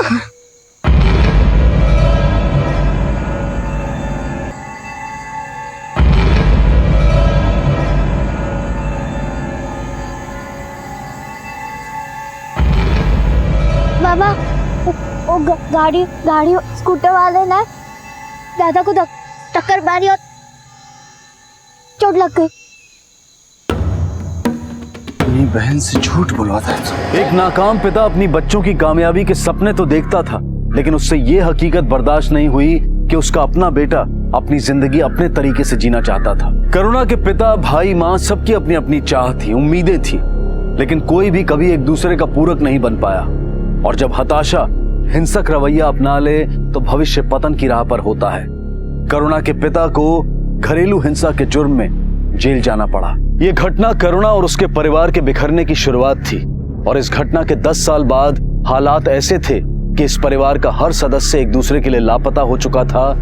[SPEAKER 8] बाबा वो गाड़ी स्कूटर वाले ने दादा को टक्कर मारी और चोट लग गई।
[SPEAKER 1] अपनी बहन से झूठ बुलवाता है। एक नाकाम पिता अपनी बच्चों की कामयाबी के सपने तो देखता था, लेकिन उससे ये हकीकत बर्दाश्त नहीं हुई कि उसका अपना बेटा अपनी जिंदगी अपने तरीके से जीना चाहता था। करुणा के पिता, भाई, माँ सबकी अपनी अपनी चाह थी, उम्मीदें थी, लेकिन कोई भी कभी एक दूसरे का पूरक नहीं बन पाया। और जब हताशा हिंसक रवैया अपना ले तो भविष्य पतन की राह पर होता है। करुणा के पिता को घरेलू हिंसा के जुर्म में जेल जाना पड़ा। यह घटना करुणा और उसके परिवार के बिखरने की शुरुआत थी और इस घटना के 10 साल बाद हालात ऐसे थे कि इस परिवार का हर सदस्य एक दूसरे के लिए लापता हो चुका था।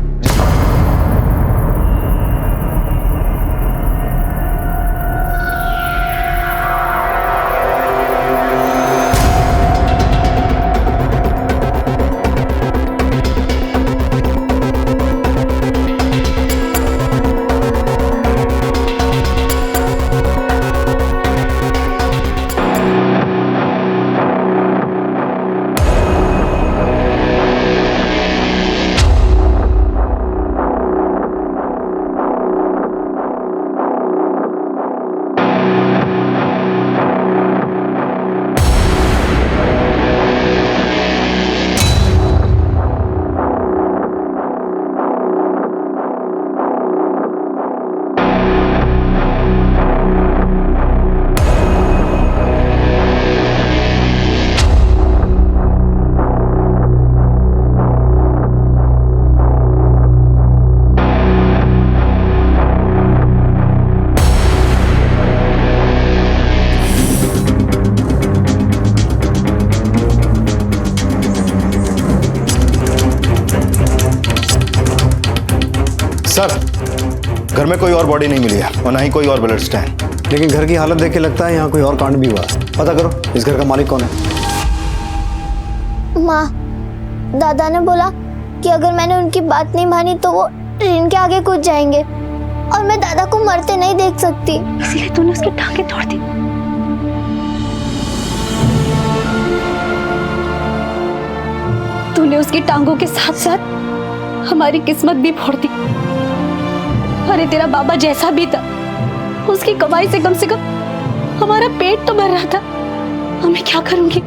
[SPEAKER 16] सर घर में कोई और बॉडी नहीं मिली है और ना ही कोई और ब्लड स्टैंड।
[SPEAKER 6] लेकिन घर की हालत देख के लगता है यहाँ कोई और कांड भी हुआ है। पता करो इस घर का मालिक कौन है।
[SPEAKER 8] माँ, दादा ने बोला कि अगर मैंने उनकी बात नहीं मानी तो वो ट्रेन के आगे कूद जाएंगे और मैं दादा को मरते नहीं देख सकती, इसीलिए तूने उसकी टांगें तोड़ दी।
[SPEAKER 11] तूने उसकी टांगों के साथ साथ हमारी किस्मत भी फोड़ दी। अरे तेरा बाबा जैसा भी था, उसकी कमाई से कम हमारा पेट तो भर रहा था। अब मैं क्या करूंगी,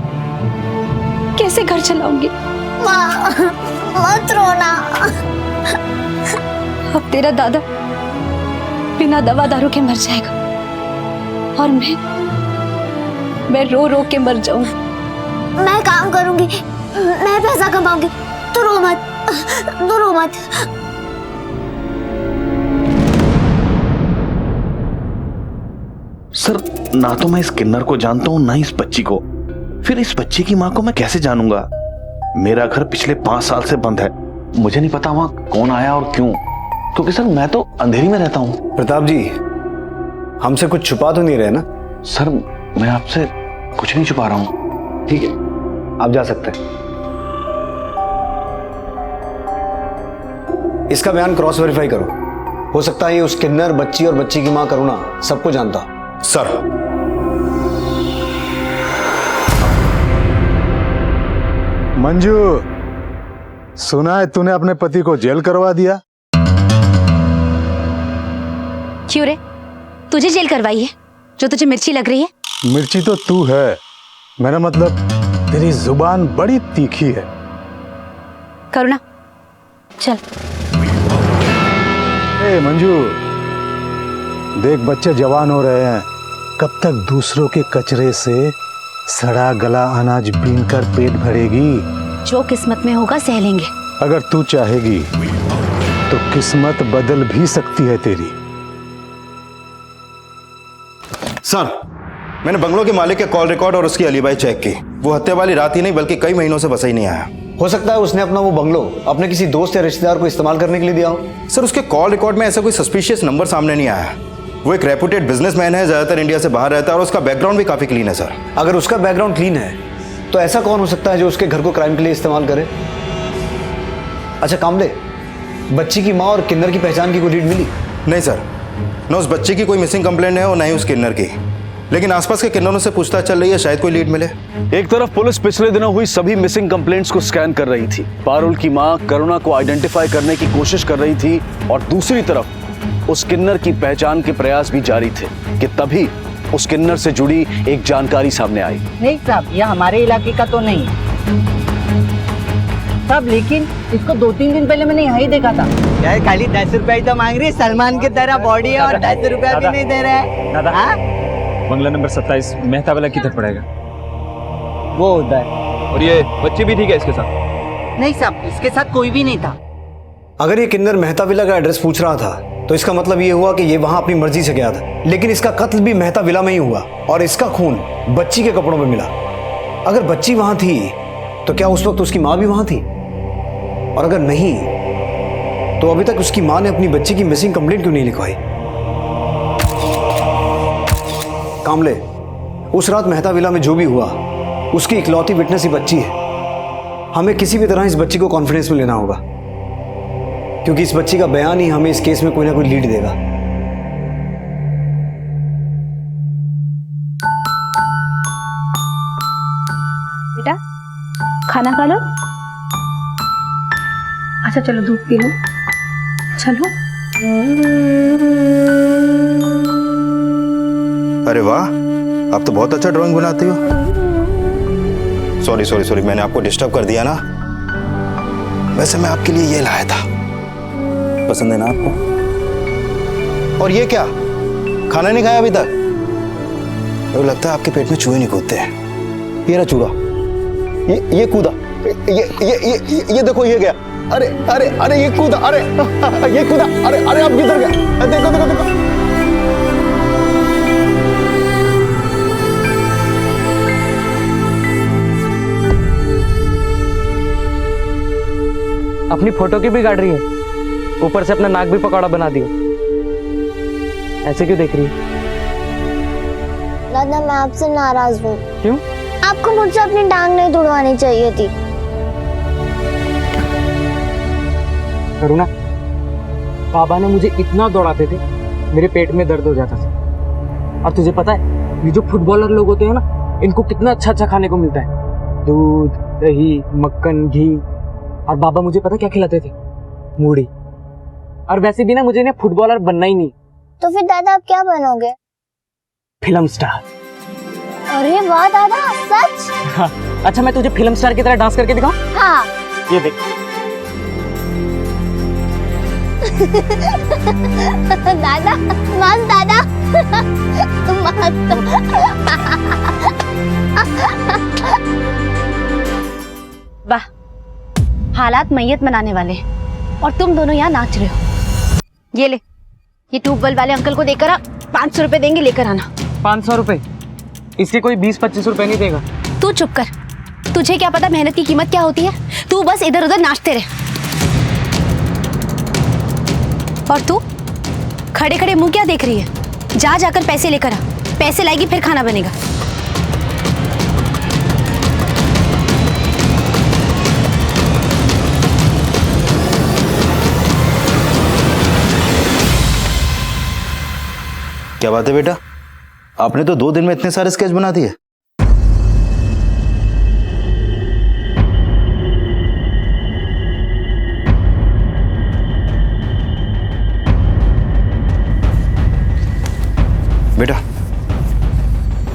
[SPEAKER 11] कैसे घर चलाऊंगी?
[SPEAKER 8] माँ मत रोना।
[SPEAKER 11] अब तेरा दादा बिना दवा दारू के मर जाएगा और मैं रो रो के मर जाऊंगी।
[SPEAKER 8] मैं काम करूंगी, मैं पैसा कमाऊंगी, तू रो मत, तू रो मत।
[SPEAKER 17] सर ना तो मैं इस किन्नर को जानता हूं ना इस बच्ची को, फिर इस बच्ची की मां को मैं कैसे जानूंगा? मेरा घर पिछले 5 साल से बंद है मुझे नहीं पता वहां कौन आया और क्यों, क्योंकि सर मैं तो अंधेरी में रहता हूँ।
[SPEAKER 18] प्रताप जी, हमसे कुछ छुपा तो नहीं रहे ना?
[SPEAKER 17] सर मैं आपसे कुछ नहीं छुपा रहा हूँ।
[SPEAKER 18] ठीक है, आप जा सकते हैं। इसका बयान क्रॉस वेरीफाई करो। हो सकता है ये उस किन्नर, बच्ची और बच्ची की मां करुणा सबको जानता।
[SPEAKER 16] सर,
[SPEAKER 19] मंजू, सुना है तूने अपने पति को जेल करवा दिया?
[SPEAKER 8] क्यों रे, तुझे जेल करवाई है जो तुझे मिर्ची लग रही है?
[SPEAKER 19] मिर्ची तो तू है, मेरा मतलब तेरी जुबान बड़ी तीखी है।
[SPEAKER 8] करुणा चल।
[SPEAKER 19] ए मंजू, देख बच्चे जवान हो रहे हैं, कब तक दूसरों के कचरे से सड़ा गला अनाज बीनकर पेट भरेगी?
[SPEAKER 8] जो किस्मत में होगा सह लेंगे।
[SPEAKER 19] अगर तू चाहेगी तो किस्मत बदल भी सकती है तेरी।
[SPEAKER 16] सर, मैंने बंगलों के मालिक के कॉल रिकॉर्ड और उसकी अलीबाई चेक की। वो हत्या वाली रात ही नहीं बल्कि कई महीनों से बसा ही नहीं आया।
[SPEAKER 18] हो सकता है उसने अपना वो बंगलो अपने किसी दोस्त या रिश्तेदार को इस्तेमाल करने के लिए दिया हो।
[SPEAKER 16] सर, उसके कॉल रिकॉर्ड में ऐसा कोई सस्पिशियस नंबर सामने नहीं आया। वो एक रेपुटेड बिजनेसमैन है, ज्यादातर इंडिया से बाहर रहता है और उसका बैकग्राउंड भी काफी क्लीन है। सर,
[SPEAKER 18] अगर उसका बैकग्राउंड क्लीन है तो ऐसा कौन हो सकता है जो उसके घर को क्राइम के लिए इस्तेमाल करे? अच्छा कामले, बच्ची की माँ और किन्नर की पहचान की कोई लीड मिली?
[SPEAKER 16] नहीं सर, न उस बच्ची की कोई मिसिंग कंप्लेंट है और न ही उस किन्नर की, लेकिन आसपास के किन्नरों से पूछताछ चल रही है, शायद कोई लीड मिले।
[SPEAKER 1] एक तरफ पुलिस पिछले दिनों हुई सभी मिसिंग कंप्लेंट्स को स्कैन कर रही थी, पारुल की मां करुणा को आइडेंटिफाई करने की कोशिश कर रही थी, और दूसरी तरफ उस किन्नर की पहचान के प्रयास भी जारी थे कि तभी उस किन्नर से जुड़ी एक जानकारी सामने आई।
[SPEAKER 12] नहीं साहब, यह हमारे इलाके का तो नहीं साहब, लेकिन इसको 2-3 दिन पहले मैंने यहाँ ही देखा था। यार खाली 10 रुपया ही तो मांग रही है, सलमान की तरह बॉडी है और 10 रुपया भी नहीं दे रहा है।
[SPEAKER 20] दादा, बंगला नंबर 27 मेहता वाला किधर पड़ेगा?
[SPEAKER 12] वो उधर।
[SPEAKER 20] और ये बच्ची भी थी क्या इसके साथ?
[SPEAKER 12] नहीं साहब, इसके साथ कोई भी नहीं था।
[SPEAKER 18] अगर ये किन्नर मेहता विला का एड्रेस पूछ रहा था तो इसका मतलब ये हुआ कि ये वहां अपनी मर्जी से गया था, लेकिन इसका कत्ल भी मेहता विला में ही हुआ और इसका खून बच्ची के कपड़ों में मिला। अगर बच्ची वहां थी तो क्या उस वक्त उसकी मां भी वहां थी? और अगर नहीं तो अभी तक उसकी मां ने अपनी बच्ची की मिसिंग कंप्लेंट क्यों नहीं लिखवाई? कामले, उस रात मेहता विला में जो भी हुआ उसकी इकलौती विटनेस ही बच्ची है। हमें किसी भी तरह इस बच्ची को कॉन्फिडेंस में लेना होगा, क्योंकि इस बच्ची का बयान ही हमें इस केस में कोई ना कोई लीड देगा।
[SPEAKER 2] बेटा खाना खा लो। अच्छा चलो दूध पी लो। चलो।
[SPEAKER 16] अरे वाह, आप तो बहुत अच्छा ड्राइंग बनाती हो। सॉरी, मैंने आपको डिस्टर्ब कर दिया ना। वैसे मैं आपके लिए ये लाया था, पसंद है ना आपको? और ये क्या, खाना नहीं खाया अभी तक? तो लगता है आपके पेट में चूहे नहीं कूदते हैं। ये रहा चूहा, ये कूदा, ये देखो ये गया, अरे अरे अरे ये कूदा, अरे ये कूदा, अरे अरे आप किधर गए? देखो देखो देखो।
[SPEAKER 21] अपनी फोटो की भी गाड़ रही है, ऊपर से अपना नाक भी पकौड़ा बना दिया। ऐसे क्यों देख रही है?
[SPEAKER 22] दादा मैं आपसे नाराज हूँ।
[SPEAKER 21] क्यों?
[SPEAKER 22] आपको मुझसे अपनी टांग नहीं तुड़वानी चाहिए थी।
[SPEAKER 21] करुणा, बाबा ने मुझे इतना दौड़ाते थे मेरे पेट में दर्द हो जाता था। और तुझे पता है ये जो फुटबॉलर लोग होते हैं ना, इनको कितना अच्छा अच्छा खाने को मिलता है, दूध, दही, मक्खन, घी। और बाबा मुझे पता क्या खिलाते थे? मूढ़ी। और वैसे भी ना मुझे ना फुटबॉलर बनना ही नहीं।
[SPEAKER 22] तो फिर दादा आप क्या बनोगे?
[SPEAKER 21] Film star.
[SPEAKER 22] अरे वाह दादा, सच?
[SPEAKER 21] हाँ। अच्छा मैं तुझे फिल्म स्टार की तरह डांस करके दिखाऊं?
[SPEAKER 22] हाँ।
[SPEAKER 21] ये देख।
[SPEAKER 22] दादा मस्त, दादा
[SPEAKER 8] वाह, हालात मैयत बनाने वाले, और तुम दोनों यहाँ नाच रहे हो। ये ले, ये ट्यूबवेल वाले अंकल को देकर आ, 500 रुपए देंगे, लेकर आना।
[SPEAKER 21] 500 रुपए? इसके कोई 20-25 रुपए नहीं देगा।
[SPEAKER 8] तू चुप कर, तुझे क्या पता मेहनत की कीमत क्या होती है? तू बस इधर उधर नाचते रहे।
[SPEAKER 9] और तू खड़े खड़े मुंह क्या देख रही है? जा जाकर पैसे लेकर आ, पैसे लाएगी फिर खाना बनेगा।
[SPEAKER 16] क्या बात है बेटा, आपने तो 2 दिन में इतने सारे स्केच बना दिए। बेटा,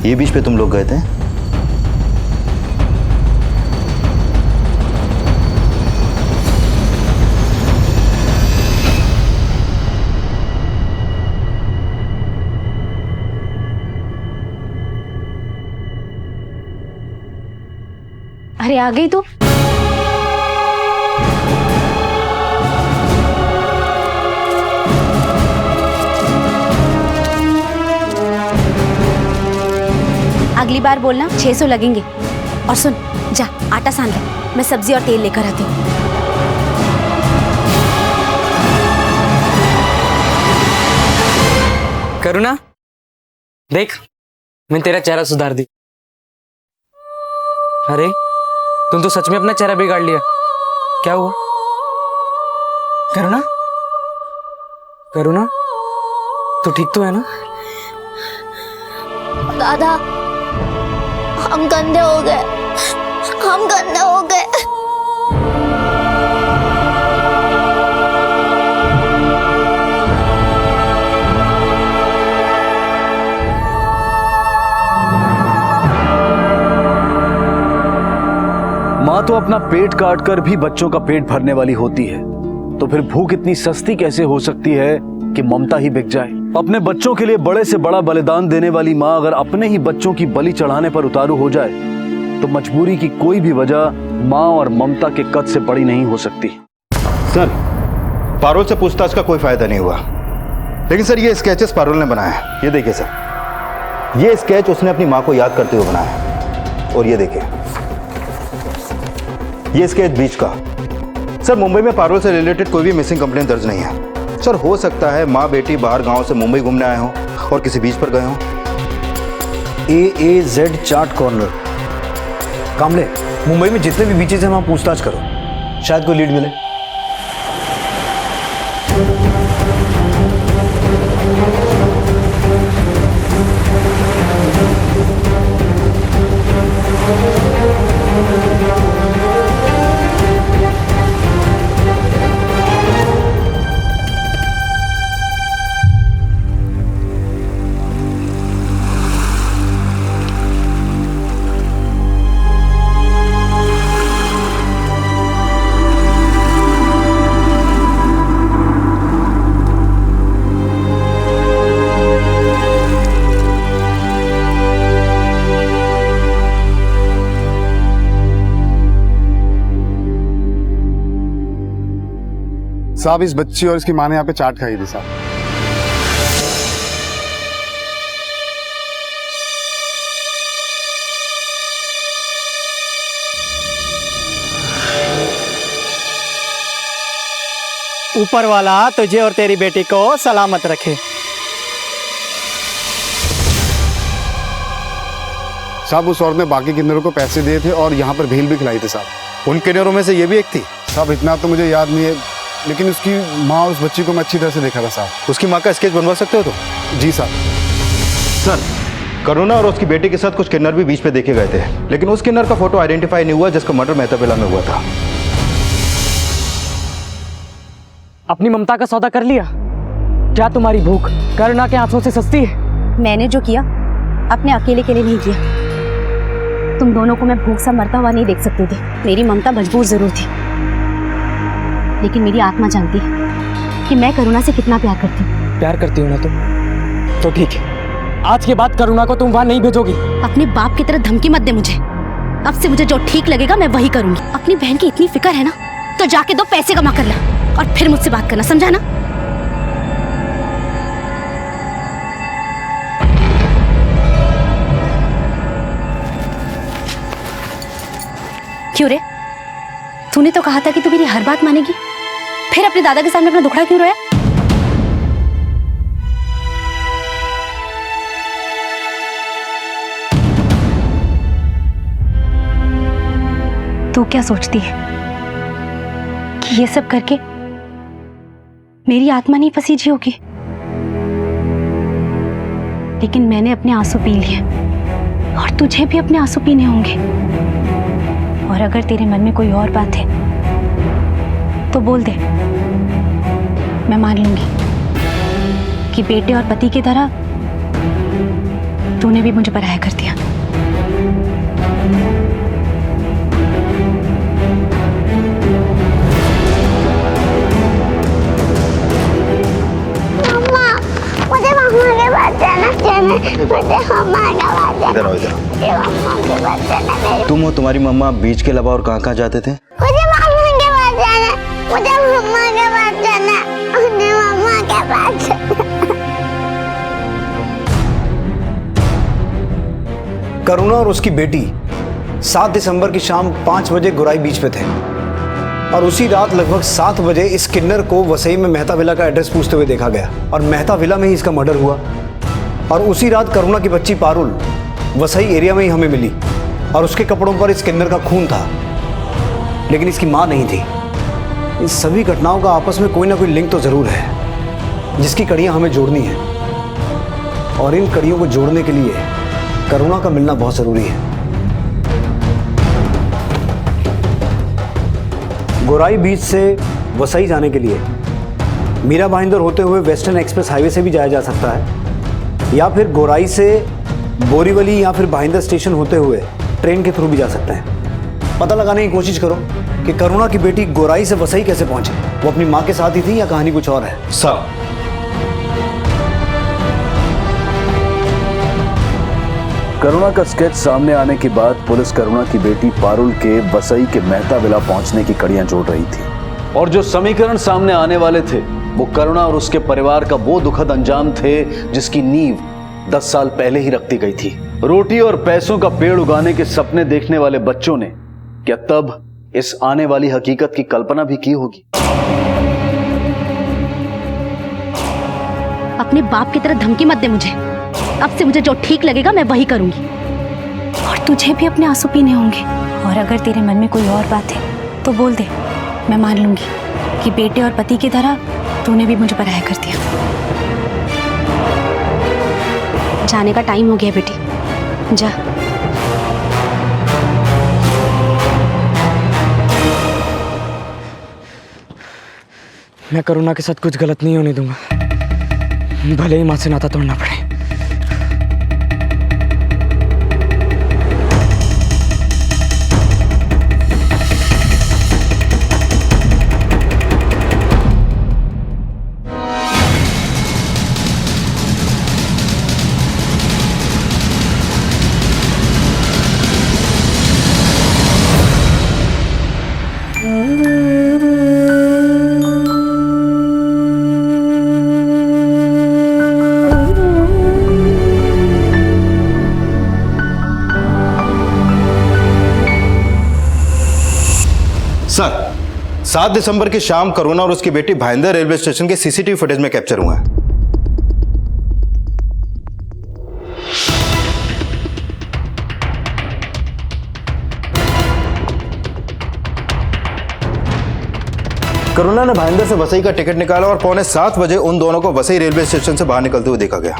[SPEAKER 16] ये बीच पे तुम लोग गए थे?
[SPEAKER 9] अरे आ गई तू? अगली बार बोलना 600 लगेंगे। और सुन, जा आटा सान ले, मैं सब्जी और तेल लेकर आती हूँ।
[SPEAKER 21] करुणा, देख मैंने तेरा चेहरा सुधार दी। अरे तुम तो सच में अपना चेहरा बिगाड़ लिया। क्या हुआ? करुणा, करुणा, तू ठीक तो है ना?
[SPEAKER 22] दादा, हम गंदे हो गए, हम गंदे हो गए।
[SPEAKER 1] माँ तो अपना पेट काट कर भी बच्चों का पेट भरने वाली होती है, तो फिर भूख इतनी सस्ती कैसे हो सकती है कि ममता ही बिक जाए? अपने बच्चों के लिए बड़े से बड़ा बलिदान देने वाली माँ अगर अपने ही बच्चों की बलि चढ़ाने पर उतारू हो जाए तो मजबूरी की कोई भी वजह माँ और ममता के कद से बड़ी नहीं हो सकती।
[SPEAKER 16] सर, पारुल से पूछताछ का कोई फायदा नहीं हुआ, लेकिन सर ये स्केचेस पारुल ने बनाया है। ये देखिए सर, ये स्केच उसने अपनी माँ को याद करते हुए बनाया है। और ये देखिए, ये स्केच बीच का। सर, मुंबई में पारुल से रिलेटेड कोई भी मिसिंग कंप्लेन दर्ज नहीं है। सर, हो सकता है माँ बेटी बाहर गांव से मुंबई घूमने आए हों और किसी बीच पर गए हों।
[SPEAKER 18] AAZ चाट कॉर्नर। कामले, मुंबई में जितने भी बीचेस हैं वहां पूछताछ करो, शायद कोई लीड मिले।
[SPEAKER 13] साहब, इस बच्ची और इसकी माँ ने यहाँ पे चाट खाई थी साहब।
[SPEAKER 23] ऊपर वाला तुझे और तेरी बेटी को सलामत रखे।
[SPEAKER 13] साहब, उस औरत ने बाकी किन्नरों को पैसे दिए थे और यहाँ पर भेल भी खिलाई थी साहब।
[SPEAKER 16] उन किन्नरों में से ये भी एक थी?
[SPEAKER 13] साहब, इतना तो मुझे याद नहीं है, लेकिन उसकी माँ उस बच्ची को मैं अच्छी तरह से देखा था साहब।
[SPEAKER 16] उसकी माँ का स्केच बनवा सकते हो तो?
[SPEAKER 13] जी साहब।
[SPEAKER 16] सर, करुणा और उसकी बेटी के साथ कुछ किन्नर भी बीच पे देखे गए थे, लेकिन उस किन्नर का फोटो आइडेंटिफाई नहीं हुआ जिसका मर्डर मेहता विला में हुआ था।
[SPEAKER 21] अपनी ममता का सौदा कर लिया? क्या तुम्हारी भूख करुणा के आंसुओं से सस्ती है?
[SPEAKER 9] मैंने जो किया अपने अकेले के लिए नहीं किया। तुम दोनों को मैं भूख सा मरता हुआ नहीं देख सकती थी। मेरी ममता मजबूर जरूर थी, लेकिन मेरी आत्मा जानती है कि मैं करुणा से कितना प्यार करती हूँ।
[SPEAKER 21] प्यार करती हो ना तुम? तो ठीक है, आज के बाद करुणा को तुम वहां नहीं भेजोगी।
[SPEAKER 9] अपने बाप की तरह धमकी मत दे मुझे। अब से मुझे जो ठीक लगेगा मैं वही करूंगी। अपनी बहन की इतनी फिक्र है ना, तो जाके 2 पैसे कमा कर ला और फिर मुझसे बात करना, समझा ना? क्यों रे, तूने तो कहा था कि तू मेरी हर बात मानेगी, फिर अपने दादा के सामने अपना दुखड़ा क्यों रोया? तू क्या सोचती है कि ये सब करके मेरी आत्मा नहीं पसीजी होगी? लेकिन मैंने अपने आंसू पी लिए और तुझे भी अपने आंसू पीने होंगे। और अगर तेरे मन में कोई और बात है तो बोल दे, मैं मान लूंगी कि बेटे और पति की तरह तूने भी मुझे पराया कर दिया।
[SPEAKER 22] मुझे मम्मा के पास जाना चाहिए। मुझे मम्मा के पास जाना।
[SPEAKER 16] इधर आओ, इधर आओ।
[SPEAKER 22] मम्मा के पास जाना।
[SPEAKER 16] तुम और तुम्हारी मम्मा बीच के अलावा और कहाँ कहाँ जाते थे?
[SPEAKER 22] मुझे मम्मा के पास जाना। मुझे मम्मा के पास जाना। मुझे मम्मा के पास जाना।
[SPEAKER 18] करुणा और उसकी बेटी 7 दिसंबर की शाम 5 बजे गोराई बीच पे थे और उसी रात लगभग 7 बजे इस किन्नर को वसई में मेहता विला का एड्रेस पूछते हुए देखा गया और मेहता विला में ही इसका मर्डर हुआ। और उसी रात करुणा की बच्ची पारुल वसई एरिया में ही हमें मिली और उसके कपड़ों पर इस किन्नर का खून था, लेकिन इसकी मां नहीं थी। इन सभी घटनाओं का आपस में कोई ना कोई लिंक तो जरूर है जिसकी कड़ियां हमें जोड़नी है और इन कड़ियों को जोड़ने के लिए करुणा का मिलना बहुत जरूरी है। गोराई बीच से वसई जाने के लिए मीरा भाईंदर होते हुए वेस्टर्न एक्सप्रेस हाईवे से भी जाया जा सकता है या फिर गोराई से बोरीवली या फिर भाईंदर स्टेशन होते हुए ट्रेन के थ्रू भी जा सकते हैं। पता लगाने की कोशिश करो कि करुणा की बेटी गोराई से वसई कैसे पहुंचे। वो अपनी मां के साथ ही थी या कहानी कुछ और है?
[SPEAKER 16] सर,
[SPEAKER 1] करुणा का स्केच सामने आने के बाद पुलिस करुणा की बेटी पारुल के वसई के मेहता विला पहुंचने की कड़ियां जोड़ रही थी और जो समीकरण सामने आने वाले थे वो करुणा और उसके परिवार का वो दुखद अंजाम थे जिसकी नींव 10 साल पहले ही रखती गई थी। रोटी और पैसों का पेड़ उगाने के सपने देखने वाले बच्चों ने क्या तब इस आने वाली हकीकत की कल्पना भी की होगी?
[SPEAKER 9] अपने बाप की तरह धमकी मत दे मुझे। अब से मुझे जो ठीक लगेगा मैं वही करूंगी और तुझे भी अपने आंसू पीने होंगे। और अगर तेरे मन में कोई और बात है तो बोल दे, मैं मान लूंगी कि बेटे और पति की तरह तूने भी मुझे पराया कर दिया। जाने का टाइम हो गया बेटी, जा।
[SPEAKER 21] मैं करुणा के साथ कुछ गलत नहीं होने दूंगा, भले ही मां से नाता तोड़ना पड़े।
[SPEAKER 16] सर, 7 दिसंबर की शाम करुणा और उसकी बेटी भाईंदर रेलवे स्टेशन के सीसीटीवी फुटेज में कैप्चर हुआ है। करुणा ने भाईंदर से वसई का टिकट निकाला और 6:45 बजे उन दोनों को वसई रेलवे स्टेशन से बाहर निकलते हुए देखा गया।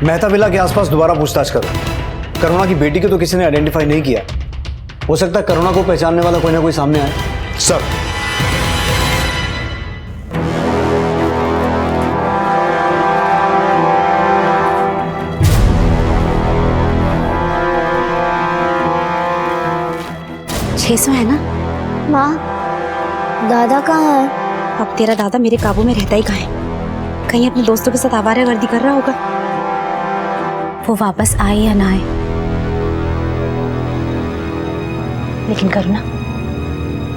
[SPEAKER 18] मेहता विला के आसपास दोबारा पूछताछ करो। करुणा की बेटी को तो किसी ने आइडेंटिफाई नहीं किया। हो सकता है करुणा को पहचानने वाला कोई ना कोई सामने आए।
[SPEAKER 16] सर,
[SPEAKER 9] $600 है ना?
[SPEAKER 22] माँ, दादा कहाँ है?
[SPEAKER 9] अब तेरा दादा मेरे काबू में रहता ही कहाँ है? कहीं अपने दोस्तों के साथ आवारागर्दी कर रहा होगा। वो वापस आए या ना आए, लेकिन करुणा,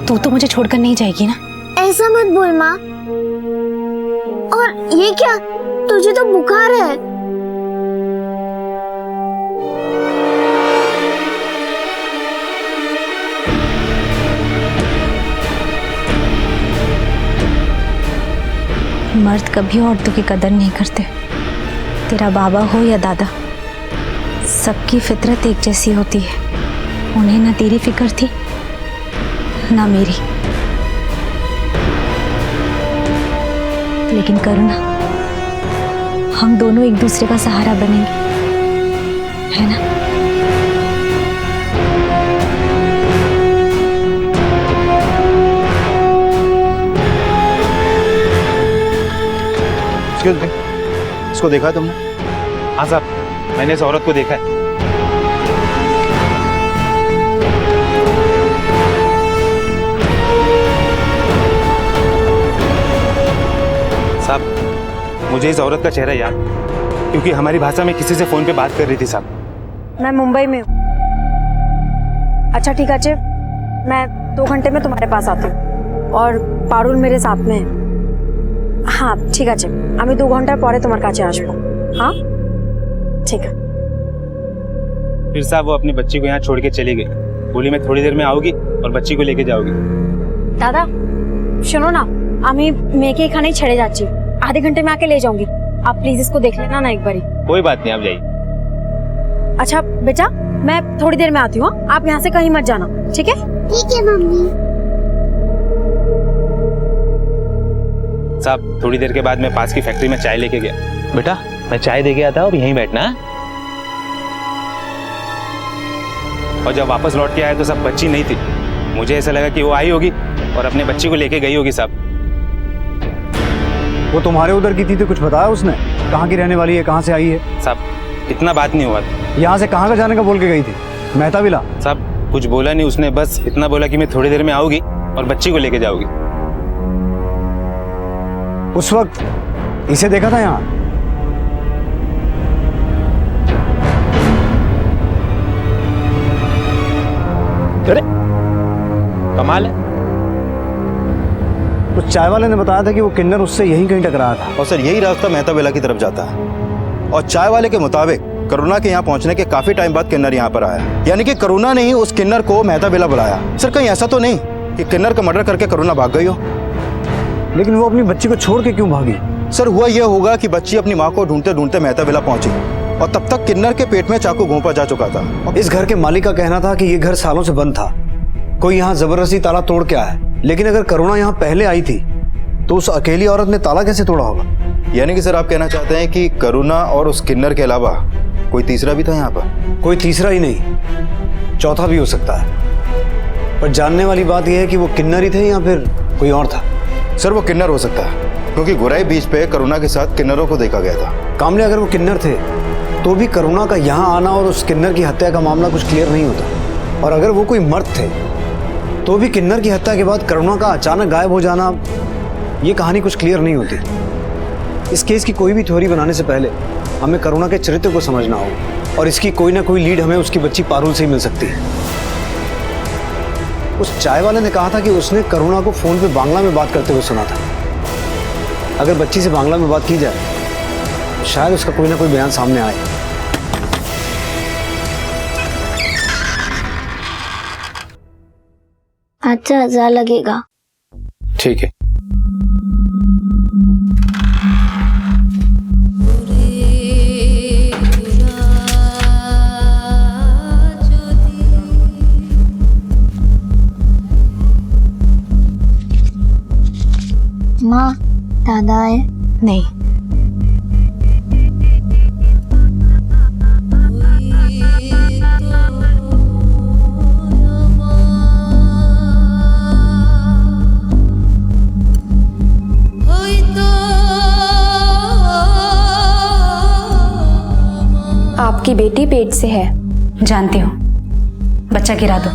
[SPEAKER 9] तू तो मुझे छोड़कर नहीं जाएगी ना?
[SPEAKER 22] ऐसा मत बोल माँ। और ये क्या, तुझे तो बुखार है।
[SPEAKER 9] मर्द कभी औरतों की कदर नहीं करते। तेरा बाबा हो या दादा, सबकी फितरत एक जैसी होती है। उन्हें ना तेरी फिक्र थी ना मेरी। लेकिन करुणा, हम दोनों एक दूसरे का सहारा बनेंगे, है ना?
[SPEAKER 16] इसको देखा तुमने?
[SPEAKER 15] हाँ साहब, मैंने इस औरत को देखा है। साहब, मुझे इस औरत का चेहरा याद, क्योंकि हमारी भाषा में किसी से फोन पे बात कर रही थी साहब।
[SPEAKER 3] मैं मुंबई में हूँ। अच्छा ठीक है, मैं 2 घंटे में तुम्हारे पास आती हूँ और पारुल मेरे साथ में है। हाँ ঠিক আছে, আমি 2 ঘন্টার পরে তোমার কাছে আসবো। हाँ ठीक है।
[SPEAKER 15] फिर साहब वो अपनी बच्ची को यहाँ छोड़ के चली गई, बोली मैं थोड़ी देर में आऊंगी और बच्ची को लेके जाऊंगी।
[SPEAKER 3] दादा सुनो ना, আমি মেয়েকে এখানেই ছেড়ে যাচ্ছি, आधे घंटे में आके ले जाऊंगी। आप प्लीज इसको देख लेना ना एक बारी।
[SPEAKER 15] कोई बात नहीं, आप जाइए।
[SPEAKER 3] अच्छा बेटा, मैं थोड़ी देर में आती हूँ, आप यहाँ से कहीं मत जाना, ठीक है?
[SPEAKER 22] ठीक है मम्मी।
[SPEAKER 15] साहब थोड़ी देर के बाद मैं पास की फैक्ट्री में चाय लेके गया। बेटा मैं चाय दे गया था, अब यहीं बैठना है। और जब वापस लौट के आया तो सब बच्ची नहीं थी। मुझे ऐसा लगा कि वो आई होगी और अपने बच्ची को लेके गई होगी। साहब
[SPEAKER 18] वो तुम्हारे उधर की थी तो कुछ बताया उसने? कहाँ की रहने वाली है, कहाँ से आई है?
[SPEAKER 15] साहब इतना बात नहीं हुआ।
[SPEAKER 18] यहाँ से कहाँ का जाने का बोल के गई थी? मेहता विला?
[SPEAKER 15] साहब कुछ बोला नहीं उसने, बस इतना बोला कि मैं थोड़ी देर में आऊंगी और बच्ची को लेके जाऊंगी।
[SPEAKER 18] उस वक्त इसे देखा था यहाँ?
[SPEAKER 15] अरे कमाल है।
[SPEAKER 18] उस चाय वाले ने बताया था कि वो किन्नर उससे यहीं कहीं टकराया था।
[SPEAKER 16] और सर यही रास्ता मेहता विला की तरफ जाता है। और चाय वाले के मुताबिक करुणा के यहाँ पहुंचने के काफी टाइम बाद किन्नर यहाँ पर आया, यानी कि करुणा ने ही उस किन्नर को मेहता विला बुलाया। सर कहीं ऐसा तो नहीं कि किन्नर का मर्डर करके करुणा भाग गई हो?
[SPEAKER 18] लेकिन वो अपनी बच्ची को छोड़ के क्यों भागी?
[SPEAKER 16] सर हुआ यह होगा कि बच्ची अपनी माँ को ढूंढते ढूंढते मेहता विला पहुंची और तब तक किन्नर के पेट में चाकू घोंपा जा चुका था।
[SPEAKER 18] इस घर के मालिक का कहना था कि ये घर सालों से बंद था, कोई यहाँ जबरदस्ती ताला तोड़ के आया। लेकिन अगर करुणा यहाँ पहले आई थी तो उस अकेली औरत ने ताला कैसे तोड़ा होगा?
[SPEAKER 16] यानी कि सर आप कहना चाहते हैं कि करुणा और उस किन्नर के अलावा कोई तीसरा भी था यहाँ पर?
[SPEAKER 18] कोई तीसरा ही नहीं, चौथा भी हो सकता है। पर जानने वाली बात यह है कि वो किन्नर ही थे या फिर कोई और था?
[SPEAKER 16] सर वो किन्नर हो सकता है, क्योंकि गुराई बीच पे करुणा के साथ किन्नरों को देखा गया था।
[SPEAKER 18] कामले अगर वो किन्नर थे तो भी करुणा का यहाँ आना और उस किन्नर की हत्या का मामला कुछ क्लियर नहीं होता। और अगर वो कोई मर्द थे तो भी किन्नर की हत्या के बाद करुणा का अचानक गायब हो जाना, ये कहानी कुछ क्लियर नहीं होती। इस केस की कोई भी थ्योरी बनाने से पहले हमें करुणा के चरित्र को समझना होगा और इसकी कोई ना कोई लीड हमें उसकी बच्ची पारुल से ही मिल सकती है। उस चाय वाले ने कहा था कि उसने करुणा को फोन पे बांग्ला में बात करते हुए सुना था। अगर बच्ची से बांग्ला में बात की जाए शायद उसका कोई ना कोई बयान सामने आए।
[SPEAKER 22] अच्छा 1000 लगेगा।
[SPEAKER 15] ठीक है।
[SPEAKER 22] माँ दादा है?
[SPEAKER 9] नहीं।
[SPEAKER 2] आपकी बेटी पेट से है।
[SPEAKER 9] जानती हूँ, बच्चा गिरा दो।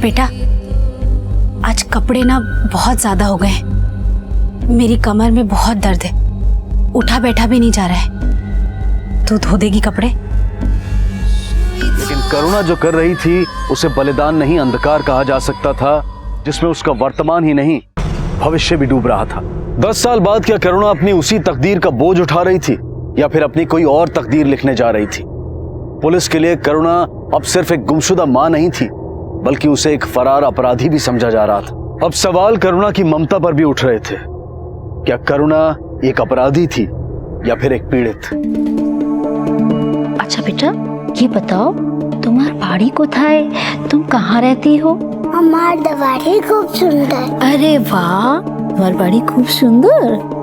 [SPEAKER 9] बेटा आज कपड़े ना बहुत ज्यादा हो गए, मेरी कमर में बहुत दर्द है, उठा बैठा भी नहीं जा रहा है। तू धो देगी कपड़े?
[SPEAKER 1] लेकिन करुणा जो कर रही थी उसे बलिदान नहीं अंधकार कहा जा सकता था, जिसमें उसका वर्तमान ही नहीं भविष्य भी डूब रहा था। 10 साल बाद क्या करुणा अपनी उसी तकदीर का बोझ उठा रही थी या फिर अपनी कोई और तकदीर लिखने जा रही थी? पुलिस के लिए करुणा अब सिर्फ एक गुमशुदा मां नहीं थी, बल्कि उसे एक फरार अपराधी भी समझा जा रहा था। अब सवाल करुणा की ममता पर भी उठ रहे थे। क्या करुणा एक अपराधी थी या फिर एक पीड़ित?
[SPEAKER 5] अच्छा बेटा, ये बताओ तुम्हार बाड़ी कोथाय, तुम कहाँ रहती हो?
[SPEAKER 22] हमार बाड़ी खूब सुंदर।
[SPEAKER 5] अरे वाह, तुम्हार बाड़ी खूब सुंदर।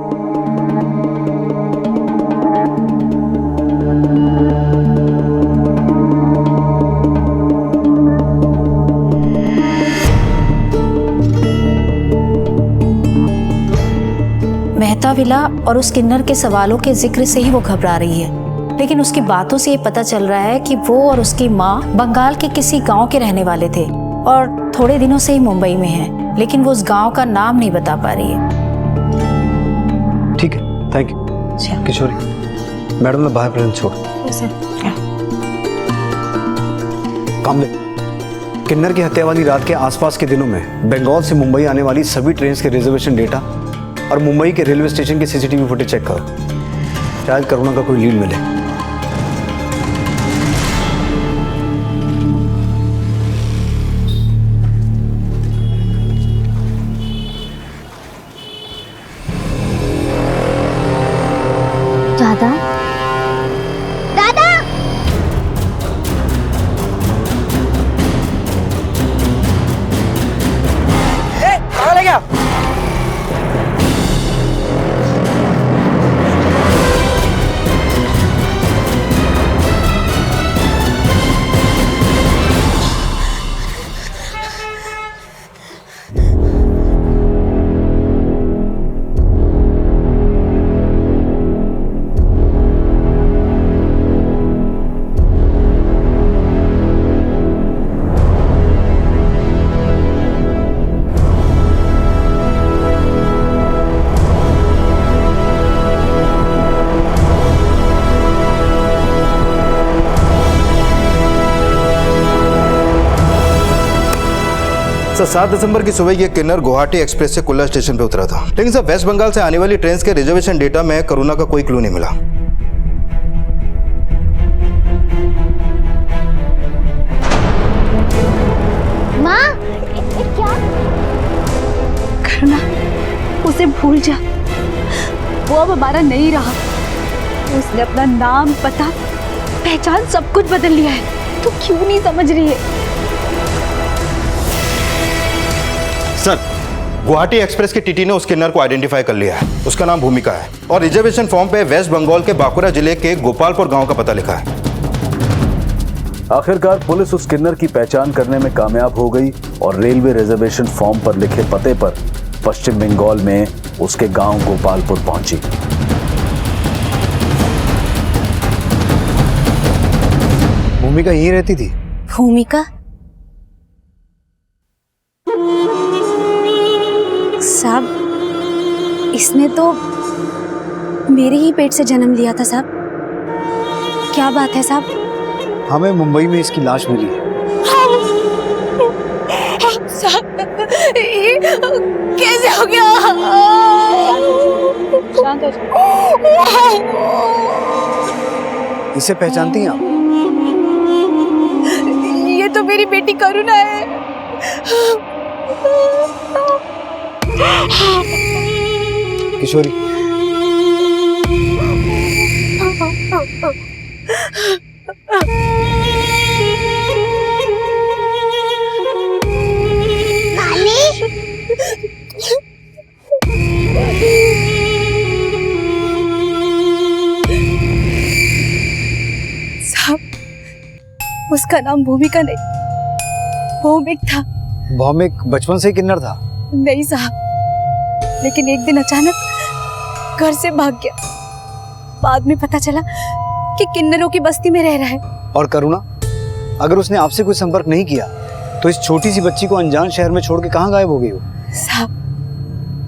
[SPEAKER 7] मेहता विला और उस किन्नर के सवालों के जिक्र से ही वो घबरा रही है, लेकिन उसकी बातों से ये पता चल रहा है कि वो और उसकी माँ बंगाल के किसी गांव के रहने वाले थे और थोड़े दिनों से ही मुंबई में हैं, लेकिन वो उस गांव का नाम नहीं बता पा रही है।
[SPEAKER 18] ठीक है, थैंक यू। किशोरी, मैडम ने बाहर प्रेजेंट छोड़। कामले, किन्नर की हत्या वाली रात के आसपास के दिनों में बंगाल से मुंबई आने वाली सभी ट्रेन के रिजर्वेशन डेटा और मुंबई के रेलवे स्टेशन के सीसीटीवी फुटेज चेक करो, शायद करुणा का कोई लीड मिले।
[SPEAKER 22] दादा, दादा,
[SPEAKER 21] कहाँ ले गया?
[SPEAKER 16] सर 7 दिसंबर की सुबह ये किन्नर गुवाहाटी एक्सप्रेस से कुल्ला स्टेशन पे उतरा था, लेकिन सर वेस्ट बंगाल से आने वाली ट्रेन के रिजर्वेशन डेटा में करुणा का कोई क्लू नहीं मिला।
[SPEAKER 22] माँ, क्या?
[SPEAKER 8] करुणा, उसे भूल जा, वो अब हमारा नहीं रहा। उसने अपना नाम, पता, पहचान सब कुछ बदल लिया है। तू क्यों नहीं समझ रही है?
[SPEAKER 16] सर गुवाहाटी एक्सप्रेस के टीटी ने उस किन्नर को आइडेंटिफाई कर लिया है। उसका नाम भूमिका है और रिजर्वेशन फॉर्म पे वेस्ट बंगाल के बांकुरा जिले के गोपालपुर गांव का पता लिखा है।
[SPEAKER 1] आखिरकार पुलिस उस किन्नर की पहचान करने में कामयाब हो गई और रेलवे रिजर्वेशन फॉर्म पर लिखे पते पर पश्चिम बंगाल में उसके गांव गोपालपुर पहुंची।
[SPEAKER 18] भूमिका यहीं रहती थी?
[SPEAKER 7] भूमिका? साहब, इसने तो मेरे ही पेट से जन्म लिया था साहब। क्या बात है साहब?
[SPEAKER 18] हमें मुंबई में इसकी लाश मिली है।
[SPEAKER 8] साहब, ये कैसे हो गया? शांत हो जाओ।
[SPEAKER 18] इसे पहचानती हैं आप?
[SPEAKER 8] ये तो मेरी बेटी करुणा है।
[SPEAKER 18] किशोरी,
[SPEAKER 8] साहब, उसका नाम भूमिका नहीं, भौमिक था।
[SPEAKER 18] भौमिक बचपन से ही किन्नर था?
[SPEAKER 8] नहीं साहब, लेकिन एक दिन अचानक घर से भाग गया। बाद में पता चला कि किन्नरों की बस्ती में रह रहा है।
[SPEAKER 18] और करुणा, अगर उसने आपसे कोई संपर्क नहीं किया तो इस छोटी सी बच्ची को अनजान शहर में छोड़ के कहाँ गायब हो गई हो?
[SPEAKER 8] साहब,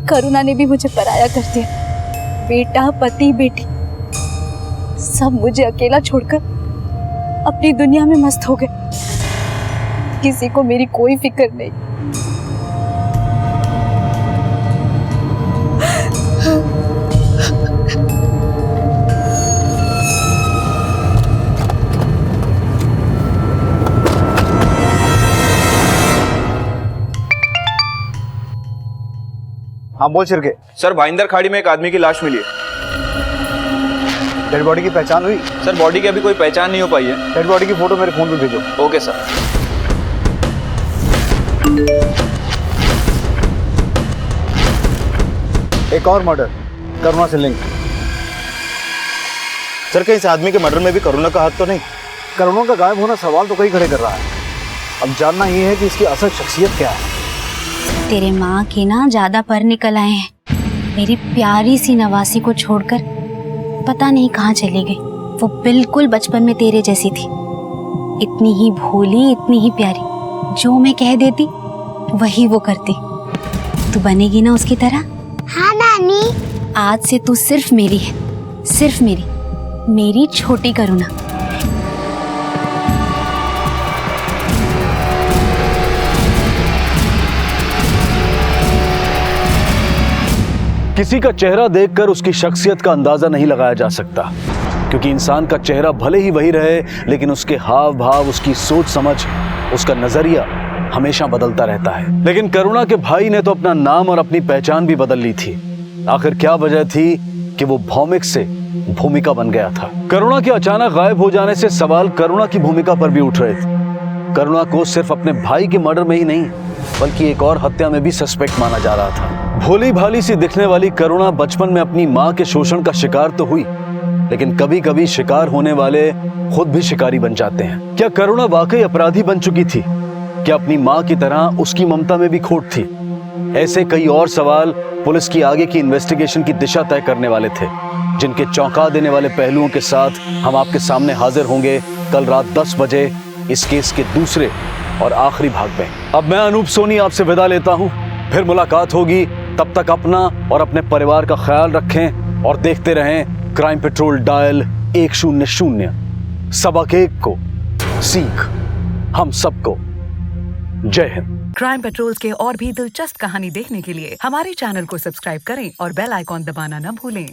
[SPEAKER 8] करुणा ने भी मुझे पराया कर दिया। बेटा, पति, बेटी, सब मुझे अकेला छोड़कर अपनी दुनिया में मस्त हो गए। किसी को मेरी कोई फिक्र नहीं।
[SPEAKER 18] हाँ बोल छिरके।
[SPEAKER 4] सर भाईंदर खाड़ी में एक आदमी की लाश मिली है।
[SPEAKER 18] डेड बॉडी की पहचान हुई?
[SPEAKER 4] सर बॉडी की अभी कोई पहचान नहीं हो पाई है।
[SPEAKER 18] डेड बॉडी की फोटो मेरे फोन पे भेजो।
[SPEAKER 4] Okay sir.
[SPEAKER 18] एक और मर्डर, करुणा से लिंक।
[SPEAKER 16] सर कहीं इस आदमी के मर्डर में भी करुणा का हाथ तो नहीं?
[SPEAKER 18] करुणा का गायब होना सवाल तो कई खड़े कर रहा है। अब जानना ये है कि इसकी असल शख्सियत क्या है।
[SPEAKER 9] तेरे माँ के ना ज्यादा पर निकल आए हैं। मेरी प्यारी सी नवासी को छोड़कर पता नहीं कहाँ चली गई। वो बिल्कुल बचपन में तेरे जैसी थी, इतनी ही भोली, इतनी ही प्यारी। जो मैं कह देती वही वो करती। तू बनेगी ना उसकी तरह?
[SPEAKER 22] हाँ नानी।
[SPEAKER 9] आज से तू सिर्फ मेरी है, सिर्फ मेरी छोटी करुणा।
[SPEAKER 1] किसी का चेहरा देखकर उसकी शख्सियत का अंदाजा नहीं लगाया जा सकता, क्योंकि इंसान का चेहरा भले ही वही रहे, लेकिन उसके हाव भाव, उसकी सोच समझ, उसका नजरिया हमेशा बदलता रहता है। लेकिन करुणा के भाई ने तो अपना नाम और अपनी पहचान भी बदल ली थी। आखिर क्या वजह थी कि वो भौमिक से भूमिका बन गया था? करुणा के अचानक गायब हो जाने से सवाल करुणा की भूमिका पर भी उठ रहे थे। करुणा को सिर्फ अपने भाई के मर्डर में ही नहीं, बल्कि एक और हत्या में भी सस्पेक्ट माना जा रहा था। भोली भाली सी दिखने वाली करुणा बचपन में अपनी माँ के शोषण का शिकार तो हुई, लेकिन कभी कभी शिकार होने वाले खुद भी शिकारी बन जाते हैं। क्या करुणा वाकई अपराधी बन चुकी थी? क्या अपनी माँ की तरह उसकी ममता में भी खोट थी? ऐसे कई और सवाल पुलिस की आगे की इन्वेस्टिगेशन की दिशा तय करने वाले थे, जिनके चौंका देने वाले पहलुओं के साथ हम आपके सामने हाजिर होंगे कल रात 10 बजे इस केस के दूसरे और आखिरी भाग में। अब मैं अनूप सोनी आपसे विदा लेता हूं, फिर मुलाकात होगी। तब तक अपना और अपने परिवार का ख्याल रखें और देखते रहें क्राइम पेट्रोल डायल 100। सबक एक को सीख हम सबको। जय हिंद।
[SPEAKER 10] क्राइम पेट्रोल के और भी दिलचस्प कहानी देखने के लिए हमारे चैनल को सब्सक्राइब करें और बेल आइकॉन दबाना न भूलें।